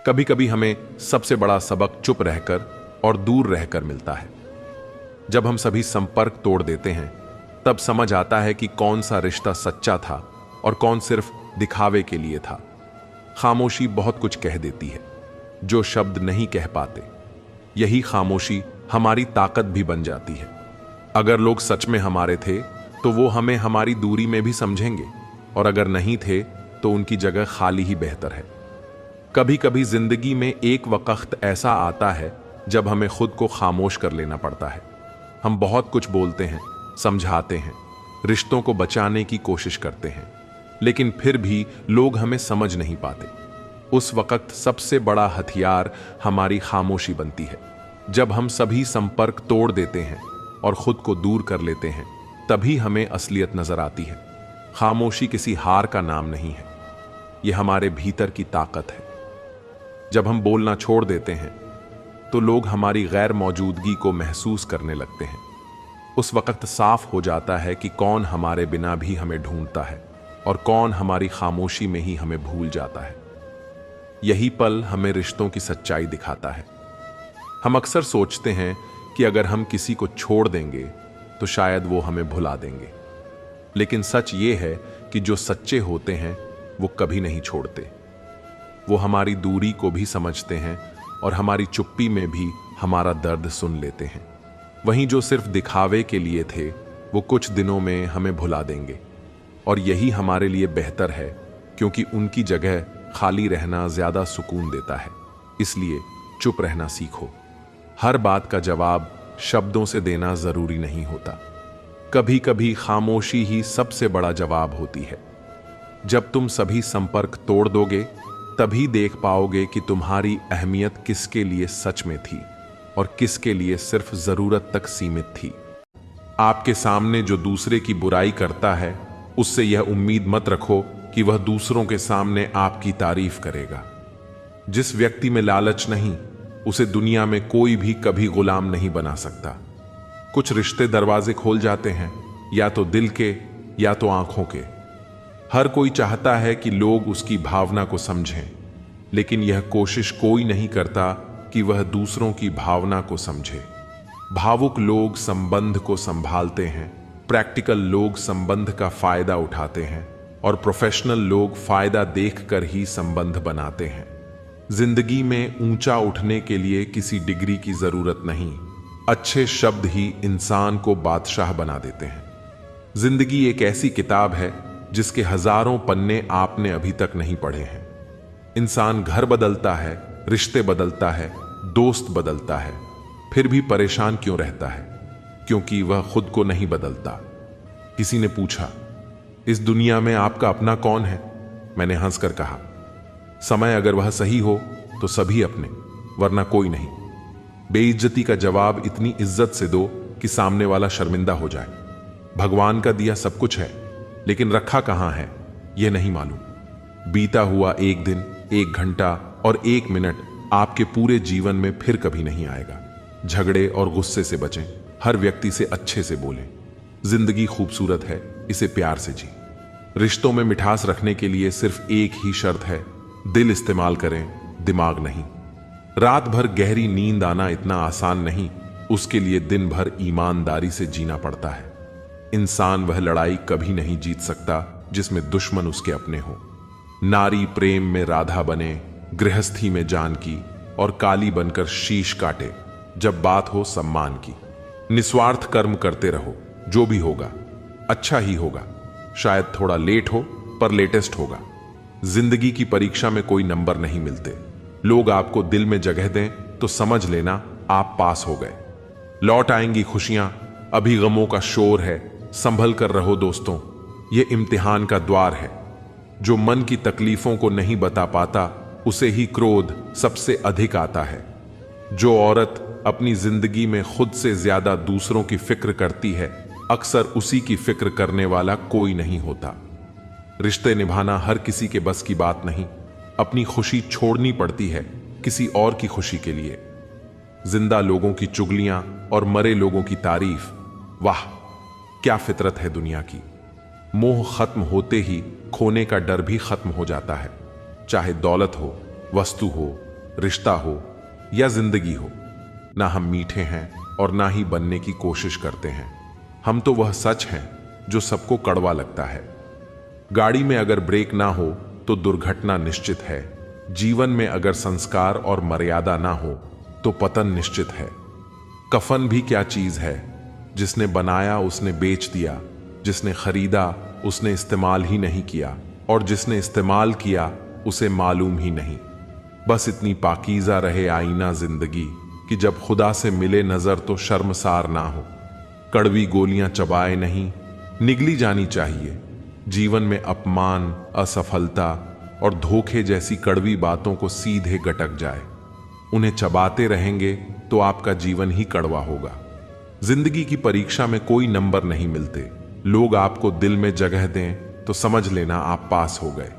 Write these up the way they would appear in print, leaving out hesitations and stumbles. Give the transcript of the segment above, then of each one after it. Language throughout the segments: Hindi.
कभी कभी हमें सबसे बड़ा सबक चुप रहकर और दूर रहकर मिलता है। जब हम सभी संपर्क तोड़ देते हैं तब समझ आता है कि कौन सा रिश्ता सच्चा था और कौन सिर्फ दिखावे के लिए था। खामोशी बहुत कुछ कह देती है जो शब्द नहीं कह पाते। यही खामोशी हमारी ताकत भी बन जाती है। अगर लोग सच में हमारे थे तो वो हमें हमारी दूरी में भी समझेंगे, और अगर नहीं थे तो उनकी जगह खाली ही बेहतर है। कभी कभी जिंदगी में एक वक्त ऐसा आता है जब हमें खुद को खामोश कर लेना पड़ता है। हम बहुत कुछ बोलते हैं, समझाते हैं, रिश्तों को बचाने की कोशिश करते हैं, लेकिन फिर भी लोग हमें समझ नहीं पाते। उस वक्त सबसे बड़ा हथियार हमारी खामोशी बनती है। जब हम सभी संपर्क तोड़ देते हैं और खुद को दूर कर लेते हैं तभी हमें असलियत नजर आती है। खामोशी किसी हार का नाम नहीं है, यह हमारे भीतर की ताकत है। जब हम बोलना छोड़ देते हैं तो लोग हमारी गैर मौजूदगी को महसूस करने लगते हैं। उस वक्त साफ हो जाता है कि कौन हमारे बिना भी हमें ढूंढता है और कौन हमारी खामोशी में ही हमें भूल जाता है। यही पल हमें रिश्तों की सच्चाई दिखाता है। हम अक्सर सोचते हैं कि अगर हम किसी को छोड़ देंगे तो शायद वो हमें भुला देंगे, लेकिन सच ये है कि जो सच्चे होते हैं वो कभी नहीं छोड़ते। वो हमारी दूरी को भी समझते हैं और हमारी चुप्पी में भी हमारा दर्द सुन लेते हैं। वहीं जो सिर्फ दिखावे के लिए थे वो कुछ दिनों में हमें भुला देंगे, और यही हमारे लिए बेहतर है, क्योंकि उनकी जगह खाली रहना ज्यादा सुकून देता है। इसलिए चुप रहना सीखो। हर बात का जवाब शब्दों से देना जरूरी नहीं होता। कभी कभी खामोशी ही सबसे बड़ा जवाब होती है। जब तुम सभी संपर्क तोड़ दोगे तभी देख पाओगे कि तुम्हारी अहमियत किसके लिए सच में थी और किसके लिए सिर्फ जरूरत तक सीमित थी। आपके सामने जो दूसरे की बुराई करता है उससे यह उम्मीद मत रखो कि वह दूसरों के सामने आपकी तारीफ करेगा। जिस व्यक्ति में लालच नहीं उसे दुनिया में कोई भी कभी गुलाम नहीं बना सकता। कुछ रिश्ते दरवाजे खोल जाते हैं, या तो दिल के या तो आंखों के। हर कोई चाहता है कि लोग उसकी भावना को समझें, लेकिन यह कोशिश कोई नहीं करता कि वह दूसरों की भावना को समझे। भावुक लोग संबंध को संभालते हैं, प्रैक्टिकल लोग संबंध का फायदा उठाते हैं, और प्रोफेशनल लोग फायदा देखकर ही संबंध बनाते हैं। जिंदगी में ऊंचा उठने के लिए किसी डिग्री की जरूरत नहीं, अच्छे शब्द ही इंसान को बादशाह बना देते हैं। जिंदगी एक ऐसी किताब है जिसके हजारों पन्ने आपने अभी तक नहीं पढ़े हैं। इंसान घर बदलता है, रिश्ते बदलता है, दोस्त बदलता है, फिर भी परेशान क्यों रहता है? क्योंकि वह खुद को नहीं बदलता। किसी ने पूछा, इस दुनिया में आपका अपना कौन है? मैंने हंसकर कहा, समय अगर वह सही हो तो सभी अपने, वरना कोई नहीं। बेइज्जती का जवाब इतनी इज्जत से दो कि सामने वाला शर्मिंदा हो जाए। भगवान का दिया सब कुछ है, लेकिन रखा कहां है यह नहीं मालूम। बीता हुआ एक दिन, एक घंटा और एक मिनट आपके पूरे जीवन में फिर कभी नहीं आएगा। झगड़े और गुस्से से बचें, हर व्यक्ति से अच्छे से बोलें। जिंदगी खूबसूरत है, इसे प्यार से जी। रिश्तों में मिठास रखने के लिए सिर्फ एक ही शर्त है, दिल इस्तेमाल करें, दिमाग नहीं। रात भर गहरी नींद आना इतना आसान नहीं, उसके लिए दिन भर ईमानदारी से जीना पड़ता है। इंसान वह लड़ाई कभी नहीं जीत सकता जिसमें दुश्मन उसके अपने हो। नारी प्रेम में राधा बने, गृहस्थी में जानकी, और काली बनकर शीश काटे जब बात हो सम्मान की। निस्वार्थ कर्म करते रहो, जो भी होगा अच्छा ही होगा। शायद थोड़ा लेट हो पर लेटेस्ट होगा। जिंदगी की परीक्षा में कोई नंबर नहीं मिलते। लोग आपको दिल में जगह दें तो समझ लेना आप पास हो गए। लौट आएंगी खुशियां, अभी गमों का शोर है, संभल कर रहो दोस्तों, ये इम्तिहान का द्वार है। जो मन की तकलीफों को नहीं बता पाता उसे ही क्रोध सबसे अधिक आता है। जो औरत अपनी जिंदगी में खुद से ज्यादा दूसरों की फिक्र करती है, अक्सर उसी की फिक्र करने वाला कोई नहीं होता। रिश्ते निभाना हर किसी के बस की बात नहीं। अपनी खुशी छोड़नी पड़ती है किसी और की खुशी के लिए। जिंदा लोगों की चुगलियां और मरे लोगों की तारीफ, वाह क्या फितरत है दुनिया की। मोह खत्म होते ही खोने का डर भी खत्म हो जाता है। चाहे दौलत हो, वस्तु हो रिश्ता हो या जिंदगी हो, ना हम मीठे हैं और ना ही बनने की कोशिश करते हैं। हम तो वह सच हैं जो सबको कड़वा लगता है। गाड़ी में अगर ब्रेक ना हो तो दुर्घटना निश्चित है। जीवन में अगर संस्कार और मर्यादा ना हो तो पतन निश्चित है। कफन भी क्या चीज है, जिसने बनाया उसने बेच दिया, जिसने खरीदा उसने इस्तेमाल ही नहीं किया, और जिसने इस्तेमाल किया उसे मालूम ही नहीं। बस इतनी पाकीज़ा रहे आईना जिंदगी कि जब खुदा से मिले नजर तो शर्मसार ना हो। कड़वी गोलियां चबाए नहीं, निगली जानी चाहिए। जीवन में अपमान, असफलता और धोखे जैसी कड़वी बातों को सीधे गटक जाए। उन्हें चबाते रहेंगे तो आपका जीवन ही कड़वा होगा। जिंदगी की परीक्षा में कोई नंबर नहीं मिलते। लोग आपको दिल में जगह दें तो समझ लेना आप पास हो गए।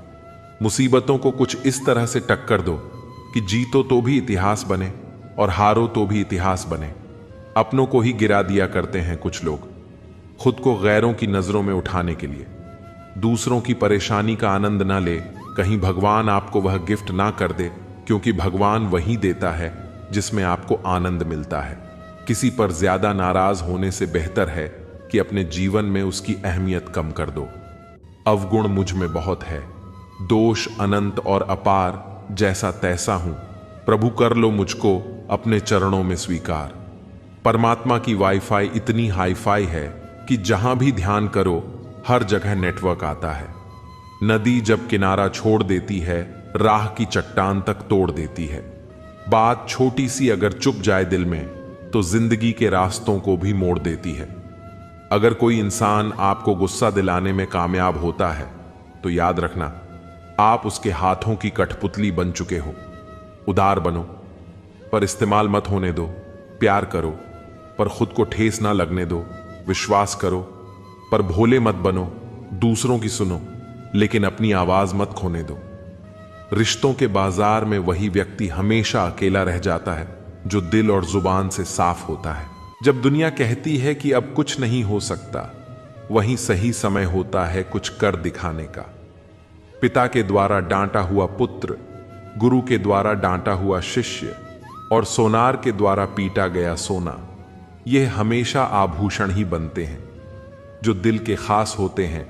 मुसीबतों को कुछ इस तरह से टक्कर दो कि जीतो तो भी इतिहास बने और हारो तो भी इतिहास बने। अपनों को ही गिरा दिया करते हैं कुछ लोग, खुद को गैरों की नजरों में उठाने के लिए। दूसरों की परेशानी का आनंद ना ले, कहीं भगवान आपको वह गिफ्ट ना कर दे, क्योंकि भगवान वही देता है जिसमें आपको आनंद मिलता है। किसी पर ज्यादा नाराज होने से बेहतर है कि अपने जीवन में उसकी अहमियत कम कर दो। अवगुण मुझ में बहुत है, दोष अनंत और अपार, जैसा तैसा हूं। प्रभु कर लो मुझको अपने चरणों में स्वीकार। परमात्मा की वाईफाई इतनी हाईफाई है कि जहां भी ध्यान करो हर जगह नेटवर्क आता है। नदी जब किनारा छोड़ देती है, राह की चट्टान तक तोड़ देती है। बात छोटी सी अगर चुप जाए दिल में तो जिंदगी के रास्तों को भी मोड़ देती है। अगर कोई इंसान आपको गुस्सा दिलाने में कामयाब होता है तो याद रखना आप उसके हाथों की कठपुतली बन चुके हो। उदार बनो पर इस्तेमाल मत होने दो। प्यार करो पर खुद को ठेस ना लगने दो। विश्वास करो पर भोले मत बनो। दूसरों की सुनो लेकिन अपनी आवाज मत खोने दो। रिश्तों के बाजार में वही व्यक्ति हमेशा अकेला रह जाता है जो दिल और जुबान से साफ होता है। जब दुनिया कहती है कि अब कुछ नहीं हो सकता, वहीं सही समय होता है कुछ कर दिखाने का। पिता के द्वारा डांटा हुआ पुत्र, गुरु के द्वारा डांटा हुआ शिष्य और सोनार के द्वारा पीटा गया सोना, यह हमेशा आभूषण ही बनते हैं। जो दिल के खास होते हैं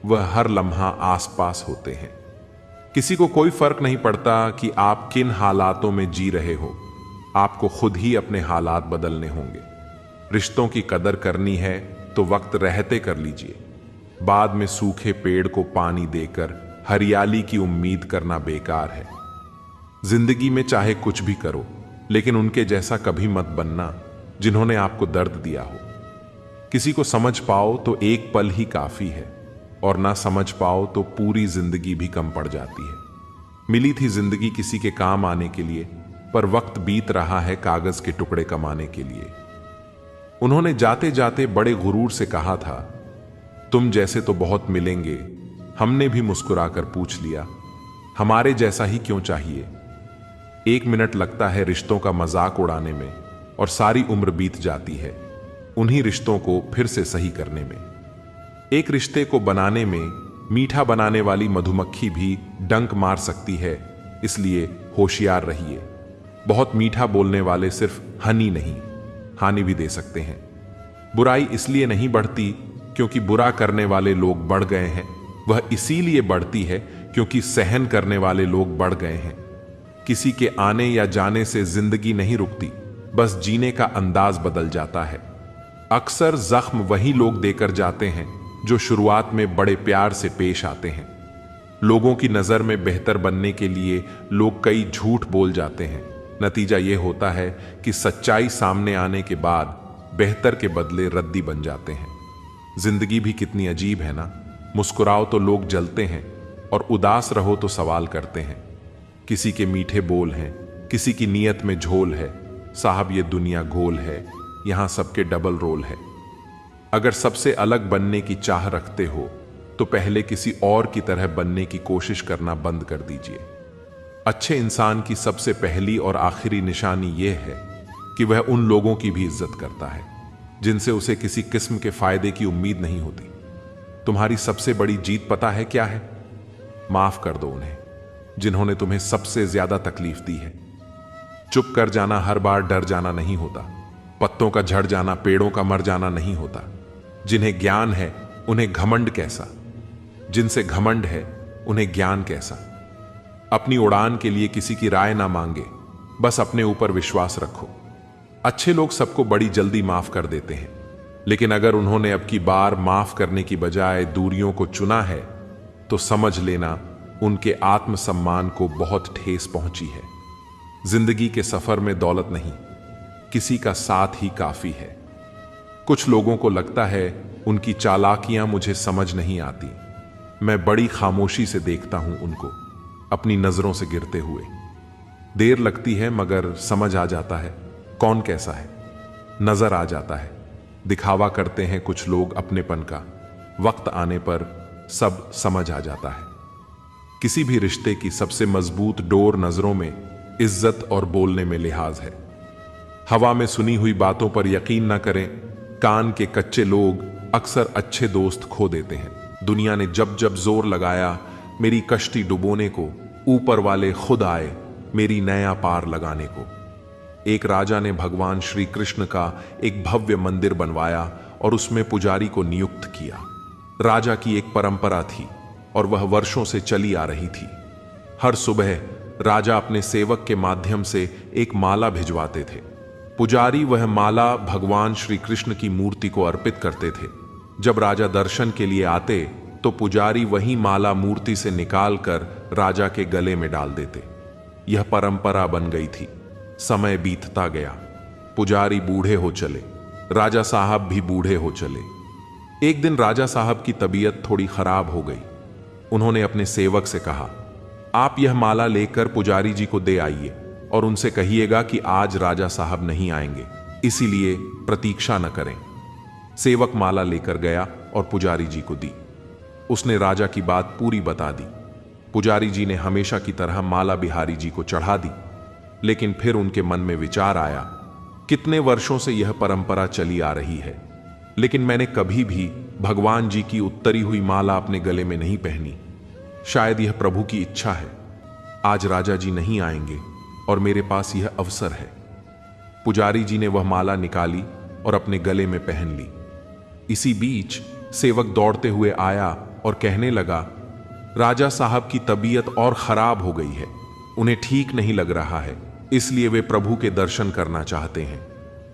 वह हर लम्हा आसपास होते हैं। किसी को कोई फर्क नहीं पड़ता कि आप किन हालातों में जी रहे हो, आपको खुद ही अपने हालात बदलने होंगे। रिश्तों की कदर करनी है तो वक्त रहते कर लीजिए। बाद में सूखे पेड़ को पानी देकर हरियाली की उम्मीद करना बेकार है। जिंदगी में चाहे कुछ भी करो, लेकिन उनके जैसा कभी मत बनना जिन्होंने आपको दर्द दिया हो। किसी को समझ पाओ तो एक पल ही काफी है, और ना समझ पाओ तो पूरी जिंदगी भी कम पड़ जाती है। मिली थी जिंदगी किसी के काम आने के लिए, पर वक्त बीत रहा है कागज के टुकड़े कमाने के लिए। उन्होंने जाते जाते बड़े गुरूर से कहा था, तुम जैसे तो बहुत मिलेंगे। हमने भी मुस्कुराकर पूछ लिया, हमारे जैसा ही क्यों चाहिए। 1 मिनट लगता है रिश्तों का मजाक उड़ाने में और सारी उम्र बीत जाती है उन्हीं रिश्तों को फिर से सही करने में। एक रिश्ते को बनाने में मीठा बनाने वाली मधुमक्खी भी डंक मार सकती है, इसलिए होशियार रहिए। बहुत मीठा बोलने वाले सिर्फ हनी नहीं, हानि भी दे सकते हैं। बुराई इसलिए नहीं बढ़ती क्योंकि बुरा करने वाले लोग बढ़ गए हैं, वह इसीलिए बढ़ती है क्योंकि सहन करने वाले लोग बढ़ गए हैं। किसी के आने या जाने से जिंदगी नहीं रुकती, बस जीने का अंदाज बदल जाता है। अक्सर जख्म वही लोग देकर जाते हैं जो शुरुआत में बड़े प्यार से पेश आते हैं। लोगों की नजर में बेहतर बनने के लिए लोग कई झूठ बोल जाते हैं। नतीजा यह होता है कि सच्चाई सामने आने के बाद बेहतर के बदले रद्दी बन जाते हैं। जिंदगी भी कितनी अजीब है ना। मुस्कुराओ तो लोग जलते हैं और उदास रहो तो सवाल करते हैं। किसी के मीठे बोल हैं, किसी की नीयत में झोल है। साहब ये दुनिया गोल है, यहां सबके डबल रोल है। अगर सबसे अलग बनने की चाह रखते हो तो पहले किसी और की तरह बनने की कोशिश करना बंद कर दीजिए। अच्छे इंसान की सबसे पहली और आखिरी निशानी यह है कि वह उन लोगों की भी इज्जत करता है जिनसे उसे किसी किस्म के फायदे की उम्मीद नहीं होती। तुम्हारी सबसे बड़ी जीत पता है क्या है? माफ कर दो उन्हें जिन्होंने तुम्हें सबसे ज्यादा तकलीफ दी है। चुप कर जाना हर बार डर जाना नहीं होता। पत्तों का झड़ जाना पेड़ों का मर जाना नहीं होता। जिन्हें ज्ञान है उन्हें घमंड कैसा, जिनसे घमंड है उन्हें ज्ञान कैसा। अपनी उड़ान के लिए किसी की राय ना मांगे, बस अपने ऊपर विश्वास रखो। अच्छे लोग सबको बड़ी जल्दी माफ कर देते हैं, लेकिन अगर उन्होंने अब की बार माफ करने की बजाय दूरियों को चुना है तो समझ लेना उनके आत्मसम्मान को बहुत ठेस पहुंची है। जिंदगी के सफर में दौलत नहीं, किसी का साथ ही काफी है। कुछ लोगों को लगता है उनकी चालाकियां मुझे समझ नहीं आती। मैं बड़ी खामोशी से देखता हूं उनको, अपनी नजरों से गिरते हुए। देर लगती है मगर समझ आ जाता है कौन कैसा है। नजर आ जाता है। दिखावा करते हैं कुछ लोग अपनेपन का, वक्त आने पर सब समझ आ जाता है। किसी भी रिश्ते की सबसे मजबूत डोर नजरों में इज्जत और बोलने में लिहाज है। हवा में सुनी हुई बातों पर यकीन न करें। कान के कच्चे लोग अक्सर अच्छे दोस्त खो देते हैं। दुनिया ने जब जब जोर लगाया मेरी कश्ती डुबोने को, ऊपर वाले खुद आए मेरी नया पार लगाने को। एक राजा ने भगवान श्री कृष्ण का एक भव्य मंदिर बनवाया और उसमें पुजारी को नियुक्त किया। राजा की एक परंपरा थी और वह वर्षों से चली आ रही थी। हर सुबह राजा अपने सेवक के माध्यम से एक माला भिजवाते थे। पुजारी वह माला भगवान श्री कृष्ण की मूर्ति को अर्पित करते थे। जब राजा दर्शन के लिए आते तो पुजारी वही माला मूर्ति से निकालकर राजा के गले में डाल देते। यह परंपरा बन गई थी। समय बीतता गया, पुजारी बूढ़े हो चले, राजा साहब भी बूढ़े हो चले। एक दिन राजा साहब की तबीयत थोड़ी खराब हो गई। उन्होंने अपने सेवक से कहा, आप यह माला लेकर पुजारी जी को दे आइए और उनसे कहिएगा कि आज राजा साहब नहीं आएंगे, इसीलिए प्रतीक्षा न करें। सेवक माला लेकर गया और पुजारी जी को दी। उसने राजा की बात पूरी बता दी। पुजारी जी ने हमेशा की तरह माला बिहारी जी को चढ़ा दी, लेकिन फिर उनके मन में विचार आया, कितने वर्षों से यह परंपरा चली आ रही है, लेकिन मैंने कभी भी भगवान जी की उत्तरी हुई माला अपने गले में नहीं पहनी। शायद यह प्रभु की इच्छा है। आज राजा जी नहीं आएंगे और मेरे पास यह अवसर है। पुजारी जी ने वह माला निकाली और अपने गले में पहन ली। इसी बीच सेवक दौड़ते हुए आया और कहने लगा, राजा साहब की तबीयत और खराब हो गई है, उन्हें ठीक नहीं लग रहा है, इसलिए वे प्रभु के दर्शन करना चाहते हैं।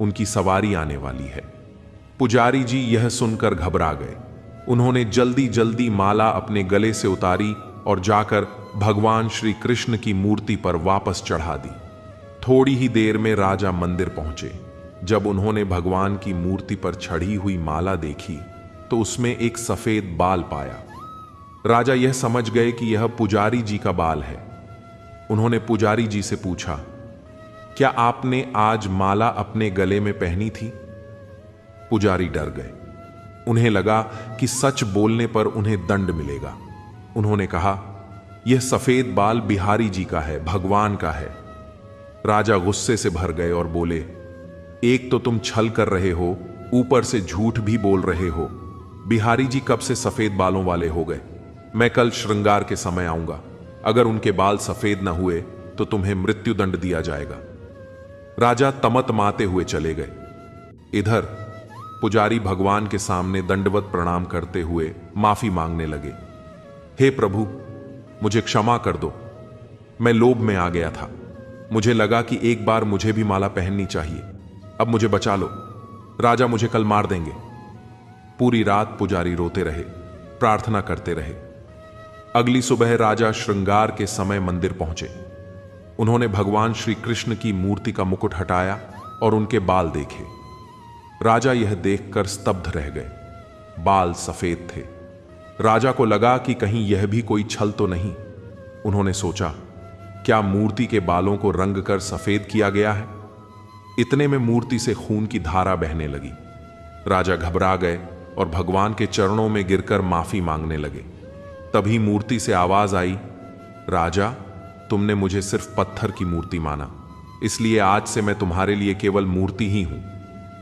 उनकी सवारी आने वाली है। पुजारी जी यह सुनकर घबरा गए। उन्होंने जल्दी जल्दी माला अपने गले से उतारी और जाकर भगवान श्री कृष्ण की मूर्ति पर वापस चढ़ा दी। थोड़ी ही देर में राजा मंदिर पहुंचे। जब उन्होंने भगवान की मूर्ति पर चढ़ी हुई माला देखी तो उसमें एक सफेद बाल पाया। राजा यह समझ गए कि यह पुजारी जी का बाल है। उन्होंने पुजारी जी से पूछा, क्या आपने आज माला अपने गले में पहनी थी? पुजारी डर गए। उन्हें लगा कि सच बोलने पर उन्हें दंड मिलेगा। उन्होंने कहा, यह सफेद बाल बिहारी जी का है, भगवान का है। राजा गुस्से से भर गए और बोले, एक तो तुम छल कर रहे हो, ऊपर से झूठ भी बोल रहे हो। बिहारी जी कब से सफेद बालों वाले हो गए? मैं कल श्रृंगार के समय आऊंगा। अगर उनके बाल सफेद न हुए तो तुम्हें मृत्युदंड दिया जाएगा। राजा तमतमाते हुए चले गए। इधर पुजारी भगवान के सामने दंडवत प्रणाम करते हुए माफी मांगने लगे। हे प्रभु, मुझे क्षमा कर दो। मैं लोभ में आ गया था। मुझे लगा कि एक बार मुझे भी माला पहननी चाहिए। अब मुझे बचा लो। राजा मुझे कल मार देंगे। पूरी रात पुजारी रोते रहे, प्रार्थना करते रहे। अगली सुबह राजा श्रृंगार के समय मंदिर पहुंचे। उन्होंने भगवान श्री कृष्ण की मूर्ति का मुकुट हटाया और उनके बाल देखे। राजा यह देखकर स्तब्ध रह गए। बाल सफेद थे। राजा को लगा कि कहीं यह भी कोई छल तो नहीं। उन्होंने सोचा, क्या मूर्ति के बालों को रंग कर सफेद किया गया है? इतने में मूर्ति से खून की धारा बहने लगी। राजा घबरा गए और भगवान के चरणों में गिरकर माफी मांगने लगे। तभी मूर्ति से आवाज आई, राजा, तुमने मुझे सिर्फ पत्थर की मूर्ति माना, इसलिए आज से मैं तुम्हारे लिए केवल मूर्ति ही हूं।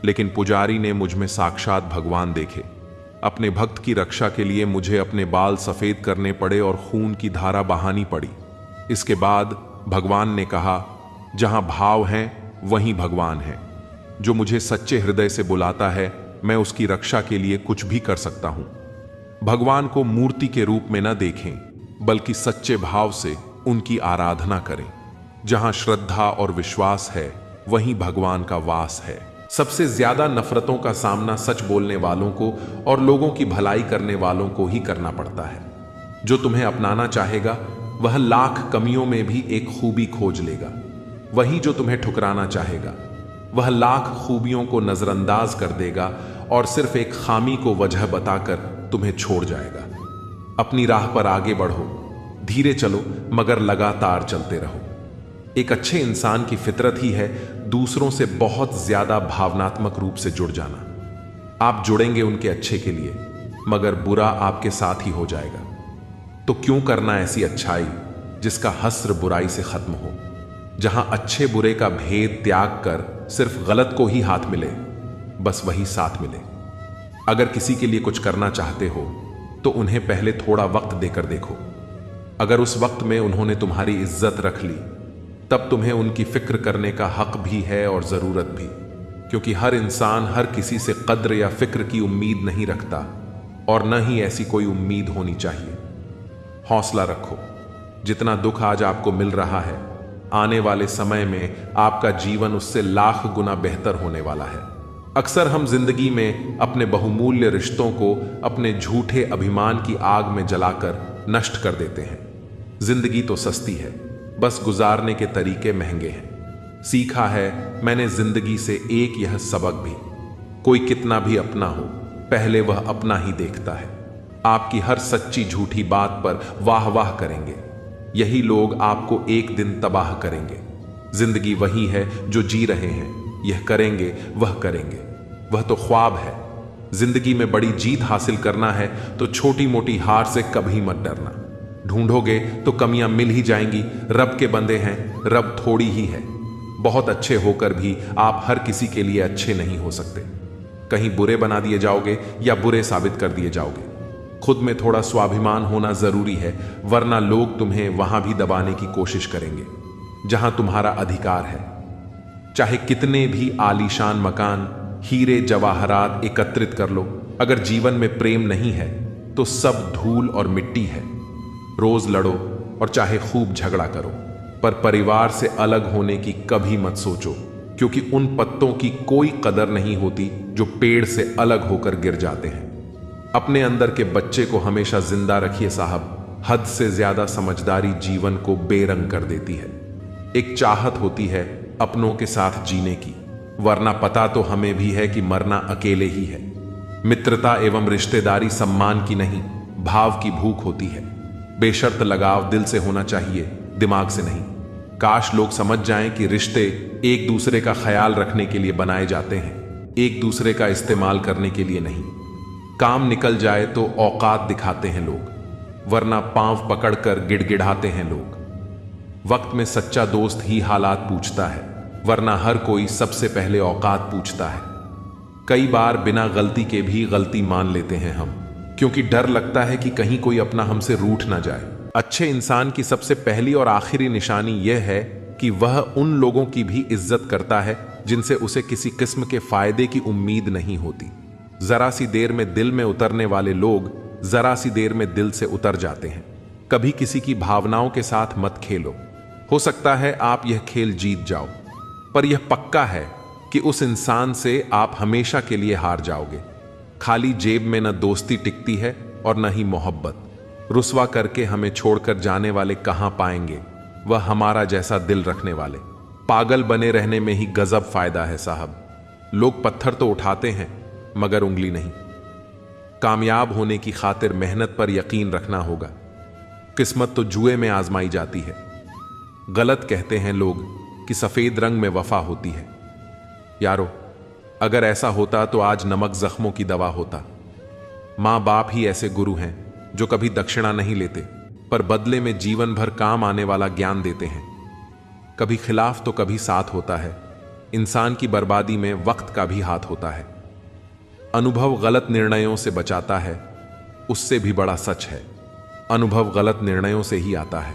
लेकिन पुजारी ने मुझ में साक्षात भगवान देखे। अपने भक्त की रक्षा के लिए मुझे अपने बाल सफेद करने पड़े और खून की धारा बहानी पड़ी। इसके बाद भगवान ने कहा, जहां भाव हैं वहीं भगवान है। जो मुझे सच्चे हृदय से बुलाता है, मैं उसकी रक्षा के लिए कुछ भी कर सकता हूं। भगवान को मूर्ति के रूप में न देखें, बल्कि सच्चे भाव से उनकी आराधना करें। जहां श्रद्धा और विश्वास है, वहीं भगवान का वास है। सबसे ज्यादा नफरतों का सामना सच बोलने वालों को और लोगों की भलाई करने वालों को ही करना पड़ता है। जो तुम्हें अपनाना चाहेगा, वह लाख कमियों में भी एक खूबी खोज लेगा। वही जो तुम्हें ठुकराना चाहेगा, वह लाख खूबियों को नजरअंदाज कर देगा और सिर्फ एक खामी को वजह बताकर तुम्हें छोड़ जाएगा। अपनी राह पर आगे बढ़ो, धीरे चलो मगर लगातार चलते रहो। एक अच्छे इंसान की फितरत ही है दूसरों से बहुत ज्यादा भावनात्मक रूप से जुड़ जाना। आप जुड़ेंगे उनके अच्छे के लिए, मगर बुरा आपके साथ ही हो जाएगा। तो क्यों करना ऐसी अच्छाई जिसका हस्र बुराई से खत्म हो। जहां अच्छे बुरे का भेद त्याग कर सिर्फ गलत को ही हाथ मिले, बस वही साथ मिले। अगर किसी के लिए कुछ करना चाहते हो तो उन्हें पहले थोड़ा वक्त देकर देखो। अगर उस वक्त में उन्होंने तुम्हारी इज्जत रख ली, तब तुम्हें उनकी फिक्र करने का हक भी है और जरूरत भी। क्योंकि हर इंसान हर किसी से कद्र या फिक्र की उम्मीद नहीं रखता, और न ही ऐसी कोई उम्मीद होनी चाहिए। हौसला रखो। जितना दुख आज आपको मिल रहा है, आने वाले समय में आपका जीवन उससे लाख गुना बेहतर होने वाला है। अक्सर हम जिंदगी में अपने बहुमूल्य रिश्तों को अपने झूठे अभिमान की आग में जलाकर नष्ट कर देते हैं। जिंदगी तो सस्ती है, बस गुजारने के तरीके महंगे हैं। सीखा है मैंने जिंदगी से एक यह सबक भी, कोई कितना भी अपना हो, पहले वह अपना ही देखता है। आपकी हर सच्ची झूठी बात पर वाह वाह करेंगे, यही लोग आपको एक दिन तबाह करेंगे। जिंदगी वही है जो जी रहे हैं, यह करेंगे वह करेंगे, वह तो ख्वाब है। जिंदगी में बड़ी जीत हासिल करना है तो छोटी मोटी हार से कभी मत डरना। ढूंढोगे तो कमियां मिल ही जाएंगी। रब के बंदे हैं, रब थोड़ी ही है। बहुत अच्छे होकर भी आप हर किसी के लिए अच्छे नहीं हो सकते। कहीं बुरे बना दिए जाओगे या बुरे साबित कर दिए जाओगे। खुद में थोड़ा स्वाभिमान होना जरूरी है, वरना लोग तुम्हें वहां भी दबाने की कोशिश करेंगे जहां तुम्हारा अधिकार है। चाहे कितने भी आलीशान मकान, हीरे जवाहरात एकत्रित कर लो, अगर जीवन में प्रेम नहीं है तो सब धूल और मिट्टी है। रोज लड़ो और चाहे खूब झगड़ा करो, पर परिवार से अलग होने की कभी मत सोचो, क्योंकि उन पत्तों की कोई कदर नहीं होती जो पेड़ से अलग होकर गिर जाते हैं। अपने अंदर के बच्चे को हमेशा जिंदा रखिए साहब। हद से ज्यादा समझदारी जीवन को बेरंग कर देती है। एक चाहत होती है अपनों के साथ जीने की, वरना पता तो हमें भी है कि मरना अकेले ही है। मित्रता एवं रिश्तेदारी सम्मान की नहीं, भाव की भूख होती है। बेशर्त लगाव दिल से होना चाहिए, दिमाग से नहीं। काश लोग समझ जाएं कि रिश्ते एक दूसरे का ख्याल रखने के लिए बनाए जाते हैं, एक दूसरे का इस्तेमाल करने के लिए नहीं। काम निकल जाए तो औकात दिखाते हैं लोग, वरना पांव पकड़कर गिड़गिड़ाते हैं लोग। वक्त में सच्चा दोस्त ही हालात पूछता है, वरना हर कोई सबसे पहले औकात पूछता है। कई बार बिना गलती के भी गलती मान लेते हैं हम, क्योंकि डर लगता है कि कहीं कोई अपना हमसे रूठ ना जाए। अच्छे इंसान की सबसे पहली और आखिरी निशानी यह है कि वह उन लोगों की भी इज्जत करता है जिनसे उसे किसी किस्म के फायदे की उम्मीद नहीं होती। जरा सी देर में दिल में उतरने वाले लोग जरा सी देर में दिल से उतर जाते हैं। कभी किसी की भावनाओं के साथ मत खेलो। हो सकता है आप यह खेल जीत जाओ, पर यह पक्का है कि उस इंसान से आप हमेशा के लिए हार जाओगे। खाली जेब में न दोस्ती टिकती है और न ही मोहब्बत। रुसवा करके हमें छोड़कर जाने वाले कहां पाएंगे वह हमारा जैसा दिल रखने वाले। पागल बने रहने में ही गजब फायदा है साहब। लोग पत्थर तो उठाते हैं मगर उंगली नहीं। कामयाब होने की खातिर मेहनत पर यकीन रखना होगा। किस्मत तो जुए में आजमाई जाती है। गलत कहते हैं लोग कि सफेद रंग में वफा होती है। यारो, अगर ऐसा होता तो आज नमक जख्मों की दवा होता। मां बाप ही ऐसे गुरु हैं जो कभी दक्षिणा नहीं लेते, पर बदले में जीवन भर काम आने वाला ज्ञान देते हैं। कभी खिलाफ तो कभी साथ होता है। इंसान की बर्बादी में वक्त का भी हाथ होता है। अनुभव गलत निर्णयों से बचाता है, उससे भी बड़ा सच है। अनुभव गलत निर्णयों से ही आता है।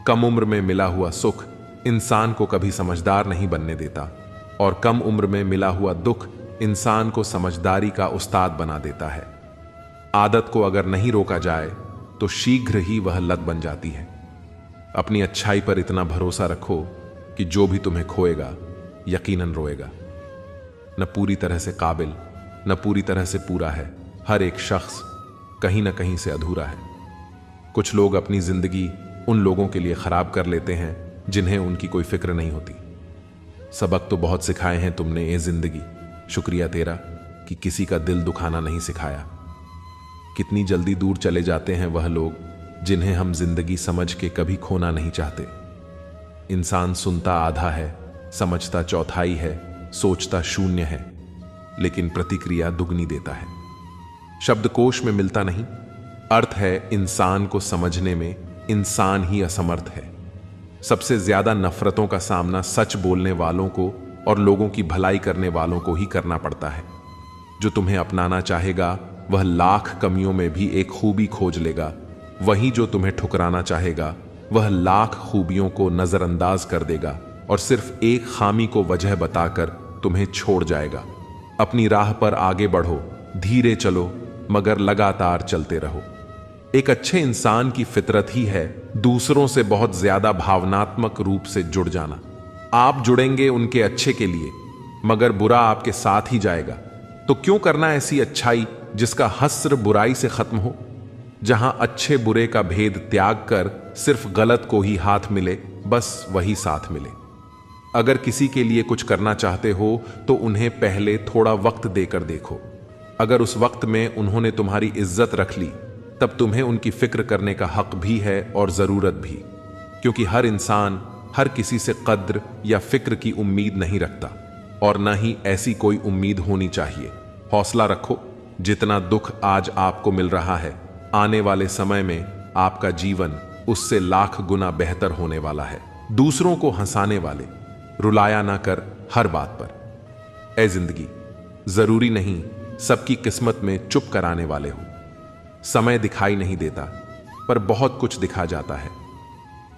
कम उम्र में मिला हुआ सुख इंसान को कभी समझदार नहीं बनने देता और कम उम्र में मिला हुआ दुख इंसान को समझदारी का उस्ताद बना देता है। आदत को अगर नहीं रोका जाए तो शीघ्र ही वह लत बन जाती है। अपनी अच्छाई पर इतना भरोसा रखो कि जो भी तुम्हें खोएगा यकीनन रोएगा। न पूरी तरह से काबिल, न पूरी तरह से पूरा है। हर एक शख्स कहीं ना कहीं से अधूरा है। कुछ लोग अपनी जिंदगी उन लोगों के लिए खराब कर लेते हैं जिन्हें उनकी कोई फिक्र नहीं होती। सबक तो बहुत सिखाए हैं तुमने ए जिंदगी, शुक्रिया तेरा कि किसी का दिल दुखाना नहीं सिखाया। कितनी जल्दी दूर चले जाते हैं वह लोग जिन्हें हम जिंदगी समझ के कभी खोना नहीं चाहते। इंसान सुनता आधा है, समझता चौथाई है, सोचता शून्य है, लेकिन प्रतिक्रिया दुगनी देता है। शब्दकोश में मिलता नहीं। अर्थ है इंसान को समझने में इंसान ही असमर्थ है। सबसे ज्यादा नफरतों का सामना सच बोलने वालों को और लोगों की भलाई करने वालों को ही करना पड़ता है। जो तुम्हें अपनाना चाहेगा वह लाख कमियों में भी एक खूबी खोज लेगा, वहीं जो तुम्हें ठुकराना चाहेगा वह लाख खूबियों को नजरअंदाज कर देगा और सिर्फ एक खामी को वजह बताकर तुम्हें छोड़ जाएगा। अपनी राह पर आगे बढ़ो, धीरे चलो मगर लगातार चलते रहो। एक अच्छे इंसान की फितरत ही है दूसरों से बहुत ज्यादा भावनात्मक रूप से जुड़ जाना। आप जुड़ेंगे उनके अच्छे के लिए, मगर बुरा आपके साथ ही जाएगा। तो क्यों करना ऐसी अच्छाई जिसका हस्र बुराई से खत्म हो। जहां अच्छे बुरे का भेद त्याग कर सिर्फ गलत को ही हाथ मिले, बस वही साथ मिले। अगर किसी के लिए कुछ करना चाहते हो तो उन्हें पहले थोड़ा वक्त देकर देखो। अगर उस वक्त में उन्होंने तुम्हारी इज्जत रख ली तब तुम्हें उनकी फिक्र करने का हक भी है और जरूरत भी, क्योंकि हर इंसान हर किसी से कद्र या फिक्र की उम्मीद नहीं रखता और न ही ऐसी कोई उम्मीद होनी चाहिए। हौसला रखो। जितना दुख आज आपको मिल रहा है, आने वाले समय में आपका जीवन उससे लाख गुना बेहतर होने वाला है। दूसरों को हंसाने वाले, रुलाया ना कर हर बात पर। ए जिंदगी, जरूरी नहीं सबकी किस्मत में चुप कराने वाले हो। समय दिखाई नहीं देता पर बहुत कुछ दिखा जाता है।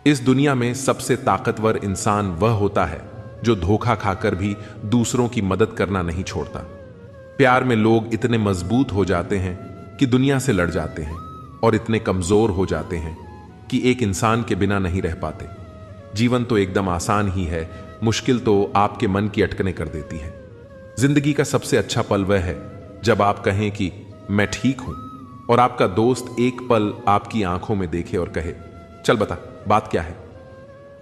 इस दुनिया में सबसे ताकतवर इंसान वह होता है जो धोखा खाकर भी दूसरों की मदद करना नहीं छोड़ता। प्यार में लोग इतने मजबूत हो जाते हैं कि दुनिया से लड़ जाते हैं और इतने कमजोर हो जाते हैं कि एक इंसान के बिना नहीं रह पाते। जीवन तो एकदम आसान ही है, मुश्किल तो आपके मन की अटकनें कर देती है। जिंदगी का सबसे अच्छा पल वह है जब आप कहें कि मैं ठीक हूं और आपका दोस्त एक पल आपकी आंखों में देखे और कहे, चल बता बात क्या है।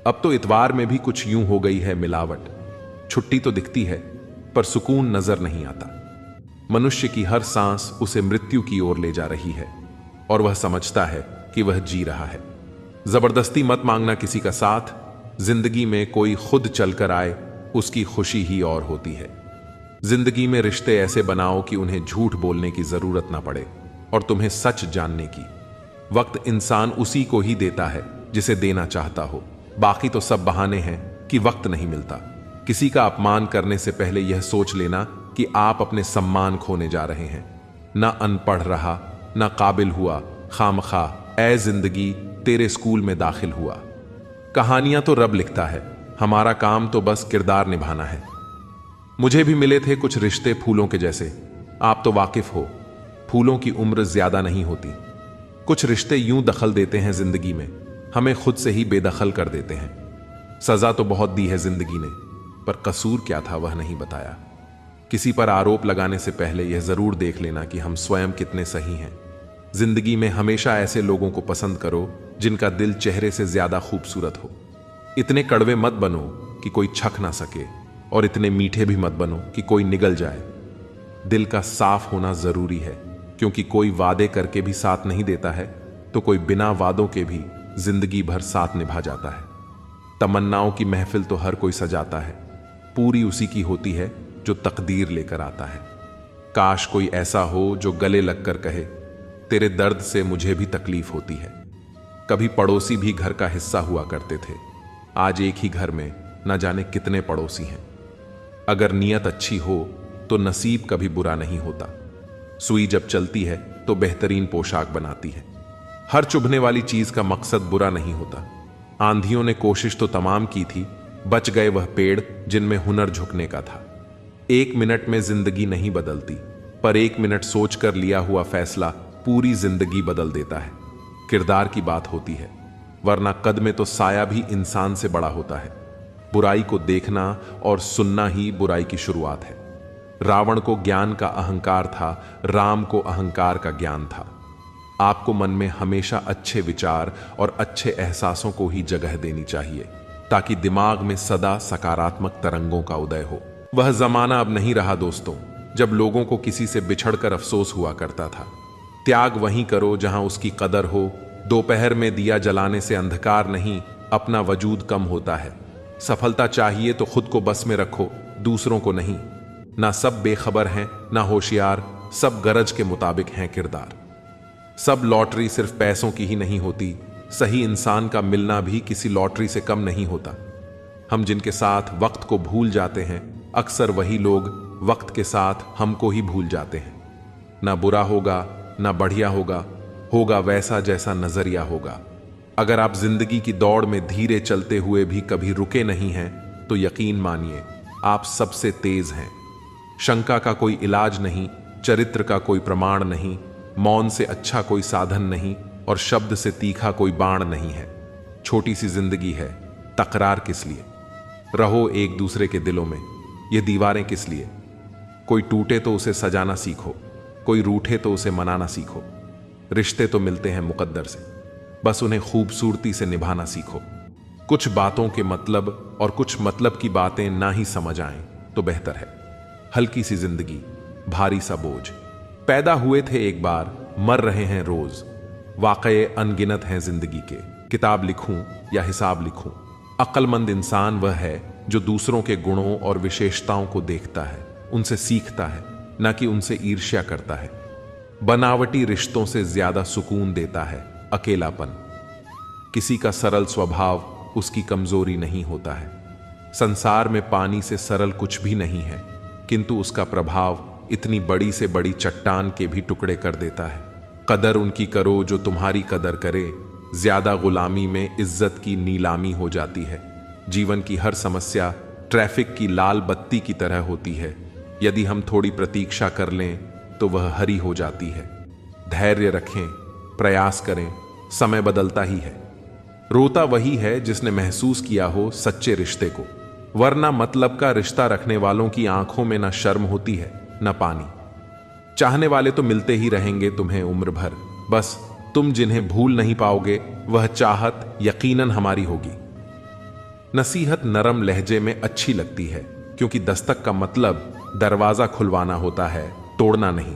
अब तो इतवार में भी कुछ यूं हो गई है मिलावट। छुट्टी तो दिखती है पर सुकून नजर नहीं आता। मनुष्य की हर सांस उसे मृत्यु की ओर ले जा रही है और वह समझता है कि वह जी रहा है। जबरदस्ती मत मांगना किसी का साथ। जिंदगी में कोई खुद चलकर आए उसकी खुशी ही और होती है। जिंदगी में रिश्ते ऐसे बनाओ कि उन्हें झूठ बोलने की जरूरत ना पड़े और तुम्हें सच जानने की। वक्त इंसान उसी को ही देता है जिसे देना चाहता हो। बाकी तो सब बहाने हैं कि वक्त नहीं मिलता। किसी का अपमान करने से पहले यह सोच लेना कि आप अपने सम्मान खोने जा रहे हैं। ना अनपढ़ रहा, ना काबिल हुआ, खामखा ए जिंदगी तेरे स्कूल में दाखिल हुआ। कहानियां तो रब लिखता है, हमारा काम तो बस किरदार निभाना है। मुझे भी मिले थे कुछ रिश्ते फूलों के जैसे। आप तो वाकिफ हो, फूलों की उम्र ज्यादा नहीं होती। कुछ रिश्ते यूं दखल देते हैं जिंदगी में, हमें खुद से ही बेदखल कर देते हैं। सजा तो बहुत दी है जिंदगी ने, पर कसूर क्या था वह नहीं बताया। किसी पर आरोप लगाने से पहले यह जरूर देख लेना कि हम स्वयं कितने सही हैं। जिंदगी में हमेशा ऐसे लोगों को पसंद करो जिनका दिल चेहरे से ज्यादा खूबसूरत हो। इतने कड़वे मत बनो कि कोई छक ना सके और इतने मीठे भी मत बनो कि कोई निगल जाए। दिल का साफ होना जरूरी है, क्योंकि कोई वादे करके भी साथ नहीं देता है तो कोई बिना वादों के भी जिंदगी भर साथ निभा जाता है। तमन्नाओं की महफिल तो हर कोई सजाता है, पूरी उसी की होती है जो तकदीर लेकर आता है। काश कोई ऐसा हो जो गले लगकर कहे, तेरे दर्द से मुझे भी तकलीफ होती है। कभी पड़ोसी भी घर का हिस्सा हुआ करते थे, आज एक ही घर में न जाने कितने पड़ोसी हैं। अगर नीयत अच्छी हो तो नसीब कभी बुरा नहीं होता। सुई जब चलती है तो बेहतरीन पोशाक बनाती है। हर चुभने वाली चीज का मकसद बुरा नहीं होता। आंधियों ने कोशिश तो तमाम की थी, बच गए वह पेड़ जिनमें हुनर झुकने का था। 1 मिनट में जिंदगी नहीं बदलती, पर 1 मिनट सोचकर लिया हुआ फैसला पूरी जिंदगी बदल देता है। किरदार की बात होती है, वरना कद में तो साया भी इंसान से बड़ा होता है। बुराई को देखना और सुनना ही बुराई की शुरुआत है। रावण को ज्ञान का अहंकार था, राम को अहंकार का ज्ञान था। आपको मन में हमेशा अच्छे विचार और अच्छे एहसासों को ही जगह देनी चाहिए, ताकि दिमाग में सदा सकारात्मक तरंगों का उदय हो। वह जमाना अब नहीं रहा दोस्तों, जब लोगों को किसी से बिछड़कर अफसोस हुआ करता था। त्याग वहीं करो जहां उसकी कदर हो। दोपहर में दिया जलाने से अंधकार नहीं, अपना वजूद कम होता है। सफलता चाहिए तो खुद को बस में रखो, दूसरों को नहीं। ना सब बेखबर हैं, ना होशियार, सब गरज के मुताबिक हैं किरदार। सब लॉटरी सिर्फ पैसों की ही नहीं होती, सही इंसान का मिलना भी किसी लॉटरी से कम नहीं होता। हम जिनके साथ वक्त को भूल जाते हैं, अक्सर वही लोग वक्त के साथ हमको ही भूल जाते हैं। ना बुरा होगा, ना बढ़िया होगा, होगा वैसा जैसा नजरिया होगा। अगर आप जिंदगी की दौड़ में धीरे चलते हुए भी कभी रुके नहीं हैं, तो यकीन मानिए आप सबसे तेज हैं। शंका का कोई इलाज नहीं, चरित्र का कोई प्रमाण नहीं, मौन से अच्छा कोई साधन नहीं, और शब्द से तीखा कोई बाण नहीं है। छोटी सी जिंदगी है, तकरार किस लिए? रहो एक दूसरे के दिलों में, ये दीवारें किस लिए? कोई टूटे तो उसे सजाना सीखो, कोई रूठे तो उसे मनाना सीखो। रिश्ते तो मिलते हैं मुकद्दर से, बस उन्हें खूबसूरती से निभाना सीखो। कुछ बातों के मतलब और कुछ मतलब की बातें ना ही समझ आएं तो बेहतर है। हल्की सी जिंदगी, भारी सा बोझ। पैदा हुए थे एक बार, मर रहे हैं रोज। वाक़ये अनगिनत हैं जिंदगी के, किताब लिखूं या हिसाब लिखूं। अक्लमंद इंसान वह है जो दूसरों के गुणों और विशेषताओं को देखता है, उनसे सीखता है, न कि उनसे ईर्ष्या करता है। बनावटी रिश्तों से ज्यादा सुकून देता है अकेलापन। किसी का सरल स्वभाव उसकी कमजोरी नहीं होता है। संसार में पानी से सरल कुछ भी नहीं है, किंतु उसका प्रभाव इतनी बड़ी से बड़ी चट्टान के भी टुकड़े कर देता है। कदर उनकी करो जो तुम्हारी कदर करे, ज्यादा गुलामी में इज्जत की नीलामी हो जाती है। जीवन की हर समस्या ट्रैफिक की लाल बत्ती की तरह होती है, यदि हम थोड़ी प्रतीक्षा कर लें तो वह हरी हो जाती है। धैर्य रखें, प्रयास करें, समय बदलता ही है। रोता वही है जिसने महसूस किया हो सच्चे रिश्ते को, वरना मतलब का रिश्ता रखने वालों की आंखों में न शर्म होती है न पानी। चाहने वाले तो मिलते ही रहेंगे तुम्हें उम्र भर, बस तुम जिन्हें भूल नहीं पाओगे वह चाहत यकीनन हमारी होगी। नसीहत नरम लहजे में अच्छी लगती है, क्योंकि दस्तक का मतलब दरवाजा खुलवाना होता है, तोड़ना नहीं।